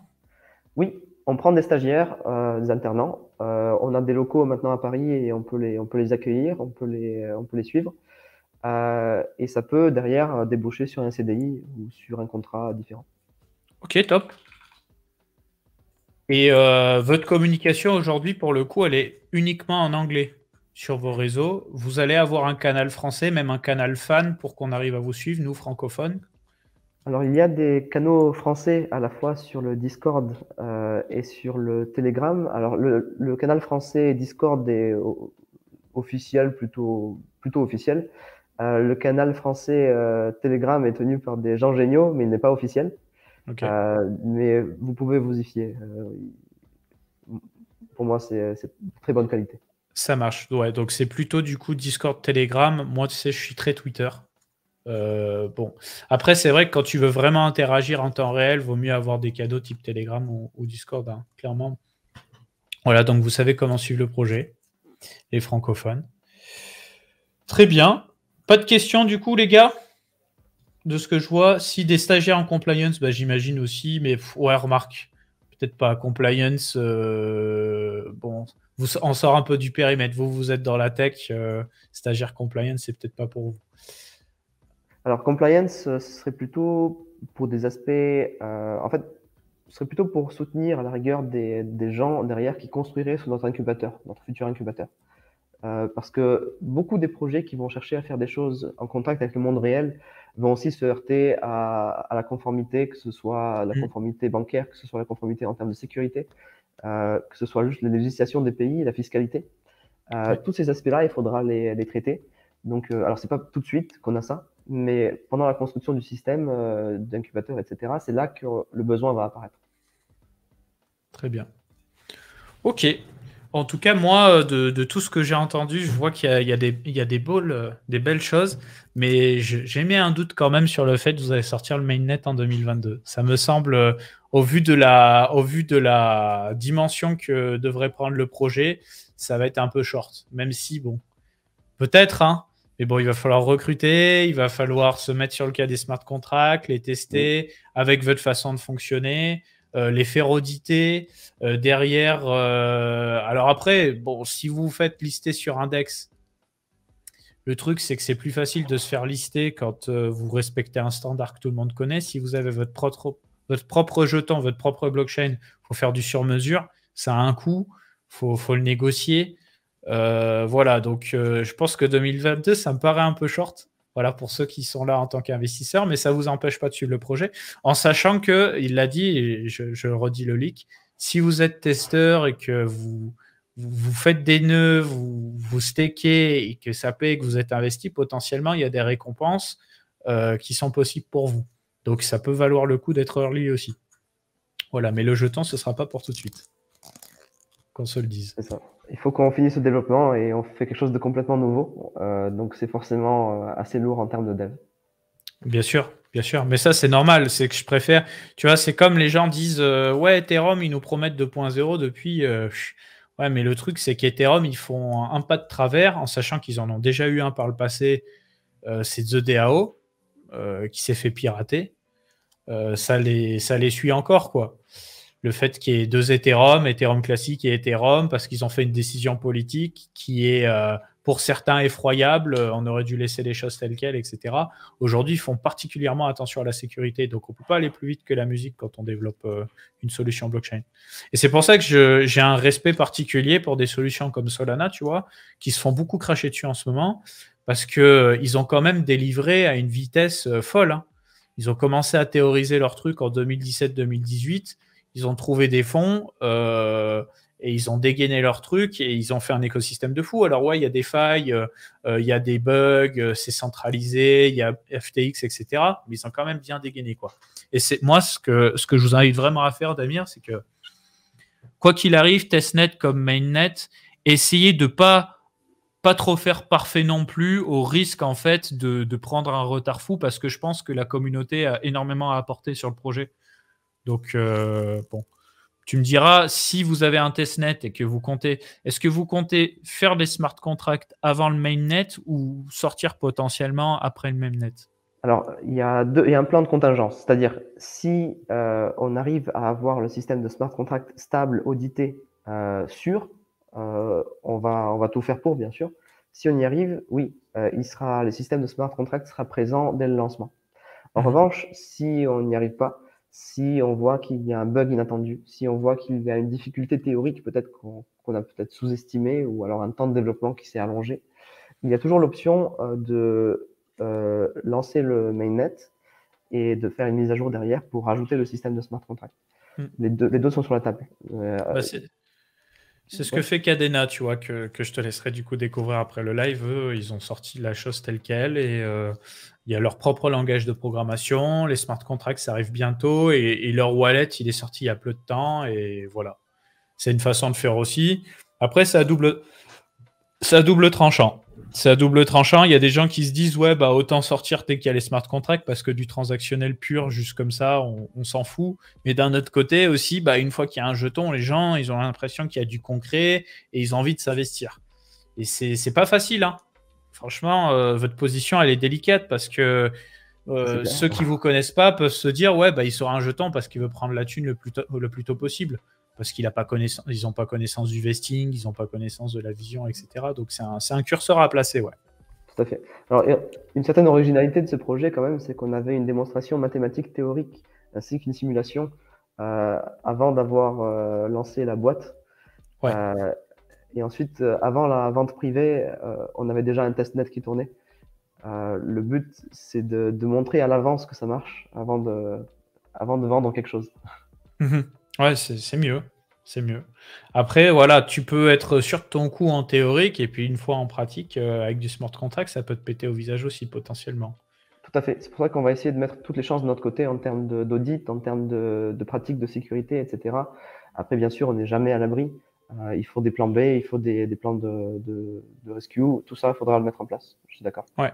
B: Oui, on prend des stagiaires, des alternants. On a des locaux maintenant à Paris et on peut les accueillir, on peut les suivre. Et ça peut derrière déboucher sur un CDI ou sur un contrat différent.
A: Ok, top. Et votre communication aujourd'hui, pour le coup, elle est uniquement en anglais sur vos réseaux. Vous allez avoir un canal français, même un canal fan pour qu'on arrive à vous suivre, nous francophones.
B: Alors, il y a des canaux français à la fois sur le Discord et sur le Telegram. Alors, le canal français Discord est officiel, plutôt officiel. Le canal français Telegram est tenu par des gens géniaux, mais il n'est pas officiel.
A: Ok.
B: Mais vous pouvez vous y fier. Pour moi, c'est de très bonne qualité.
A: Ça marche. Ouais, donc c'est plutôt du coup Discord, Telegram. Moi, tu sais, je suis très Twitter. Bon. Après, c'est vrai que quand tu veux vraiment interagir en temps réel, vaut mieux avoir des cadeaux type Telegram ou Discord, hein, clairement. Voilà, donc vous savez comment suivre le projet, les francophones. Très bien. Pas de questions du coup, les gars? De ce que je vois, si des stagiaires en compliance, bah, j'imagine aussi, mais ouais, remarque, peut-être pas compliance. Bon, on sort un peu du périmètre. Vous êtes dans la tech, stagiaire compliance, c'est peut-être pas pour vous.
B: Alors, compliance, ce serait plutôt pour des aspects. En fait, ce serait plutôt pour soutenir à la rigueur des gens derrière qui construiraient sur notre incubateur, notre futur incubateur. Parce que beaucoup des projets qui vont chercher à faire des choses en contact avec le monde réel vont aussi se heurter à la conformité, que ce soit la conformité bancaire, que ce soit la conformité en termes de sécurité, que ce soit juste la législation des pays, la fiscalité.
A: Ouais.
B: Tous ces aspects-là, il faudra les traiter. Donc, alors, c'est pas tout de suite qu'on a ça, mais pendant la construction du système, d'incubateur, etc., c'est là que le besoin va apparaître.
A: Très bien. Ok. En tout cas, moi, de tout ce que j'ai entendu, je vois qu'il y a des belles choses, mais j'ai mis un doute quand même sur le fait que vous allez sortir le mainnet en 2022. Ça me semble, au vu de la dimension que devrait prendre le projet, ça va être un peu short. Même si, bon, peut-être, hein, mais bon, il va falloir recruter, il va falloir se mettre sur le cas des smart contracts, les tester avec votre façon de fonctionner, les faire auditer. Derrière, alors après, bon, si vous vous faites lister sur Index, le truc, c'est que c'est plus facile de se faire lister quand vous respectez un standard que tout le monde connaît. Si vous avez votre propre jeton, votre propre blockchain, il faut faire du sur-mesure. Ça a un coût, faut le négocier. Voilà, donc je pense que 2022, ça me paraît un peu short. Voilà, pour ceux qui sont là en tant qu'investisseurs, mais ça ne vous empêche pas de suivre le projet. En sachant que, il l'a dit, et je redis le leak, si vous êtes testeur et que vous faites des nœuds, vous stakez et que ça paye, que vous êtes investi, potentiellement, il y a des récompenses qui sont possibles pour vous. Donc, ça peut valoir le coup d'être early aussi. Voilà, mais le jeton, ce ne sera pas pour tout de suite. Qu'on se le dise.
B: C'est ça. Il faut qu'on finisse le développement et on fait quelque chose de complètement nouveau. Donc, c'est forcément assez lourd en termes de dev.
A: Bien sûr, bien sûr. Mais ça, c'est normal. C'est que je préfère. Tu vois, c'est comme les gens disent ouais, Ethereum, ils nous promettent 2.0 depuis. Ouais, mais le truc, c'est qu'Ethereum, ils font un pas de travers en sachant qu'ils en ont déjà eu un par le passé. C'est The DAO qui s'est fait pirater. Ça les suit encore, quoi. Le fait qu'il y ait deux Ethereum, Ethereum classique et Ethereum, parce qu'ils ont fait une décision politique qui est, pour certains, effroyable. On aurait dû laisser les choses telles quelles, etc. Aujourd'hui, ils font particulièrement attention à la sécurité. Donc, on ne peut pas aller plus vite que la musique quand on développe une solution blockchain. Et c'est pour ça que j'ai un respect particulier pour des solutions comme Solana, tu vois, qui se font beaucoup cracher dessus en ce moment, parce qu'ils ont quand même délivré à une vitesse folle, hein. Ils ont commencé à théoriser leur truc en 2017-2018. Ils ont trouvé des fonds et ils ont dégainé leur truc et ils ont fait un écosystème de fou. Alors ouais, il y a des failles, il y a des bugs, c'est centralisé, il y a FTX, etc. Mais ils ont quand même bien dégainé, quoi. Et c'est moi ce que je vous invite vraiment à faire, Damir, c'est que quoi qu'il arrive, testnet comme mainnet, essayez de pas trop faire parfait non plus, au risque en fait de prendre un retard fou, parce que je pense que la communauté a énormément à apporter sur le projet. Donc, bon, tu me diras, si vous avez un testnet et que vous comptez, est-ce que vous comptez faire des smart contracts avant le mainnet ou sortir potentiellement après le mainnet?
B: Alors, il y a un plan de contingence, c'est-à-dire si on arrive à avoir le système de smart contract stable, audité, sûr, on va tout faire pour, bien sûr. Si on y arrive, oui, le système de smart contract sera présent dès le lancement. En revanche, si on n'y arrive pas, si on voit qu'il y a un bug inattendu, si on voit qu'il y a une difficulté théorique peut-être qu'on a peut-être sous-estimé, ou alors un temps de développement qui s'est allongé, il y a toujours l'option de lancer le mainnet et de faire une mise à jour derrière pour rajouter le système de smart contract. Les deux sont sur la table.
A: Bah, c'est ce que
B: Ouais.
A: fait Cadena, tu vois, que je te laisserai du coup découvrir après le live. Eux, ils ont sorti la chose telle quelle et il y a leur propre langage de programmation. Les smart contracts, ça arrive bientôt et leur wallet, il est sorti il y a peu de temps et voilà. C'est une façon de faire aussi. Après, c'est à double tranchant. C'est à double tranchant. Il y a des gens qui se disent, ouais, bah, autant sortir dès qu'il y a les smart contracts parce que du transactionnel pur, juste comme ça, on s'en fout. Mais d'un autre côté aussi, bah, une fois qu'il y a un jeton, les gens, ils ont l'impression qu'il y a du concret et ils ont envie de s'investir. Et c'est pas facile, hein. Franchement, votre position, elle est délicate parce que ceux qui vous connaissent pas peuvent se dire, ouais, bah, il sera un jeton parce qu'il veut prendre la thune le plus tôt possible. Parce qu'ils n'ont pas connaissance du vesting, ils n'ont pas connaissance de la vision, etc. Donc c'est un curseur à placer, ouais.
B: Tout à fait. Alors, une certaine originalité de ce projet, quand même, c'est qu'on avait une démonstration mathématique théorique ainsi qu'une simulation avant d'avoir lancé la boîte.
A: Ouais.
B: Et ensuite, avant la vente privée, on avait déjà un testnet qui tournait. Le but, c'est de montrer à l'avance que ça marche avant de vendre quelque chose.
A: Ouais, c'est mieux. C'est mieux. Après, voilà, tu peux être sûr de ton coup en théorique et puis une fois en pratique, avec du smart contract, ça peut te péter au visage aussi potentiellement.
B: Tout à fait. C'est pour ça qu'on va essayer de mettre toutes les chances de notre côté en termes d'audit, en termes de pratiques de sécurité, etc. Après, bien sûr, on n'est jamais à l'abri. Il faut des plans B, il faut des plans de rescue. Tout ça, il faudra le mettre en place. Je suis d'accord.
A: Ouais.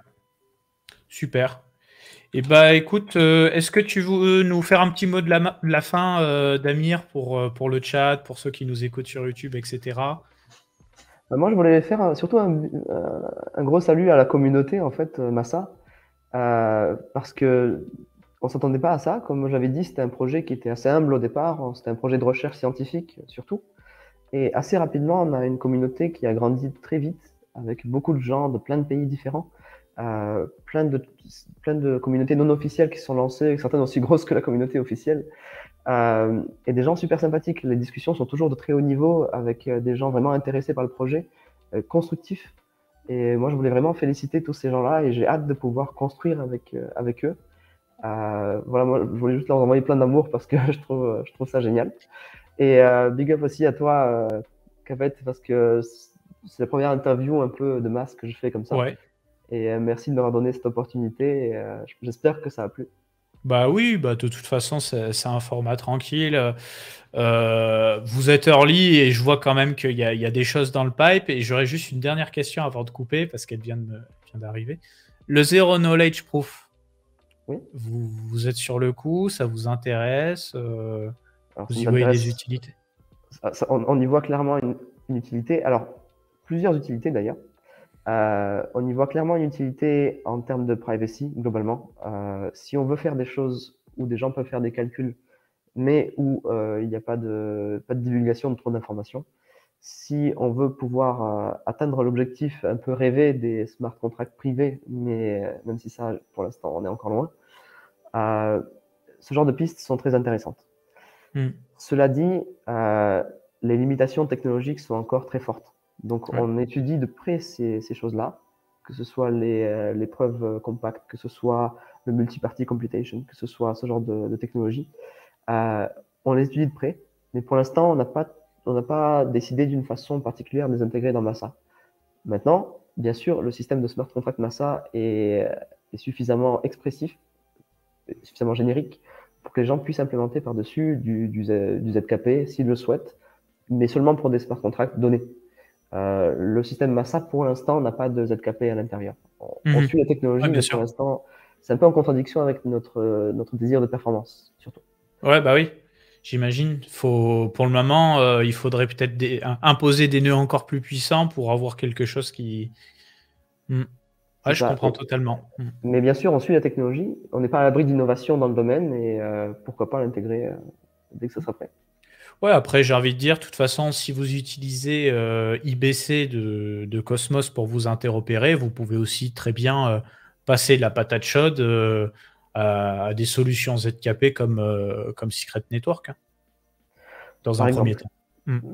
A: Super. Et bah écoute, est-ce que tu veux nous faire un petit mot de la fin, Damir, pour le chat, pour ceux qui nous écoutent sur YouTube, etc.
B: Moi, je voulais faire surtout un gros salut à la communauté, en fait, Massa, parce que on s'attendait pas à ça. Comme j'avais dit, c'était un projet qui était assez humble au départ. C'était un projet de recherche scientifique, surtout. Et assez rapidement, on a une communauté qui a grandi très vite, avec beaucoup de gens de plein de pays différents, plein de communautés non officielles qui se sont lancées, certaines aussi grosses que la communauté officielle, et des gens super sympathiques. Les discussions sont toujours de très haut niveau, avec des gens vraiment intéressés par le projet, constructifs. Et moi, je voulais vraiment féliciter tous ces gens-là, et j'ai hâte de pouvoir construire avec eux. Voilà, moi, je voulais juste leur envoyer plein d'amour parce que je trouve ça génial. Et big up aussi à toi, Capet, parce que c'est la première interview un peu de masse que je fais comme ça.
A: Ouais.
B: Et merci de m'avoir donné cette opportunité. Et, j'espère que ça a plu.
A: Bah oui, bah de toute façon, c'est un format tranquille. Vous êtes early et je vois quand même qu'il y a des choses dans le pipe. Et j'aurais juste une dernière question avant de couper parce qu'elle vient d'arriver. Le Zero Knowledge Proof,
B: Oui.
A: vous êtes sur le coup, ça vous intéresse,
B: Alors,
A: vous
B: ça
A: y voyez des
B: m'intéresse.
A: utilités?
B: On y voit clairement une utilité. Alors, plusieurs utilités d'ailleurs. On y voit clairement une utilité en termes de privacy, globalement. Si on veut faire des choses où des gens peuvent faire des calculs, mais où il n'y a pas de divulgation de trop d'informations, si on veut pouvoir atteindre l'objectif un peu rêvé des smart contracts privés, mais même si ça, pour l'instant, on est encore loin, ce genre de pistes sont très intéressantes. Cela dit, les limitations technologiques sont encore très fortes. Donc, on étudie de près ces choses-là, que ce soit les preuves compactes, que ce soit le multi-party computation, que ce soit ce genre de technologie. On les étudie de près, mais pour l'instant, on n'a pas décidé d'une façon particulière de les intégrer dans Massa. Maintenant, bien sûr, le système de smart contract Massa est suffisamment expressif, suffisamment générique, pour que les gens puissent implémenter par-dessus du ZKP s'ils le souhaitent, mais seulement pour des smart contracts donnés. Le système Massa, pour l'instant, n'a pas de ZKP à l'intérieur. On suit la technologie, mais pour l'instant, c'est un peu en contradiction avec notre désir de performance, surtout.
A: Ouais, bah oui. J'imagine. Pour le moment, il faudrait peut-être imposer des nœuds encore plus puissants pour avoir quelque chose qui. Ouais, je comprends totalement.
B: Mais bien sûr, on suit la technologie. On n'est pas à l'abri d'innovation dans le domaine et pourquoi pas l'intégrer dès que ça sera prêt.
A: Ouais, après, j'ai envie de dire, de toute façon, si vous utilisez IBC de Cosmos pour vous interopérer, vous pouvez aussi très bien passer de la patate chaude à des solutions ZKP comme Secret Network, hein, dans
B: Par
A: un
B: exemple,
A: premier temps.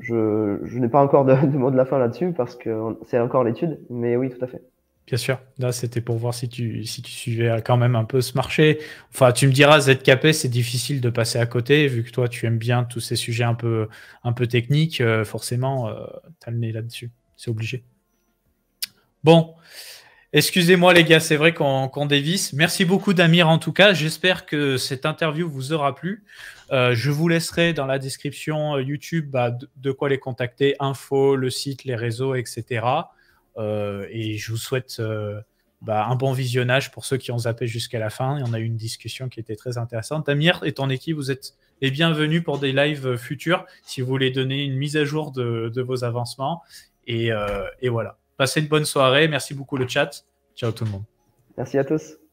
B: je n'ai pas encore de mot de la fin là-dessus parce que c'est encore l'étude, mais oui, tout à fait.
A: Bien sûr, là c'était pour voir si tu suivais quand même un peu ce marché. Enfin, tu me diras, ZKP, c'est difficile de passer à côté, vu que toi tu aimes bien tous ces sujets un peu techniques, forcément, tu as le nez là-dessus, c'est obligé. Bon, excusez-moi les gars, c'est vrai qu'on dévisse. Merci beaucoup Damir en tout cas, j'espère que cette interview vous aura plu. Je vous laisserai dans la description YouTube de quoi les contacter, info, le site, les réseaux, etc. Et je vous souhaite un bon visionnage pour ceux qui ont zappé jusqu'à la fin. Et on a eu une discussion qui était très intéressante. Damir et ton équipe, vous êtes les bienvenus pour des lives futurs si vous voulez donner une mise à jour de vos avancements. Et voilà. Passez une bonne soirée. Merci beaucoup le chat. Ciao tout le monde.
B: Merci à tous.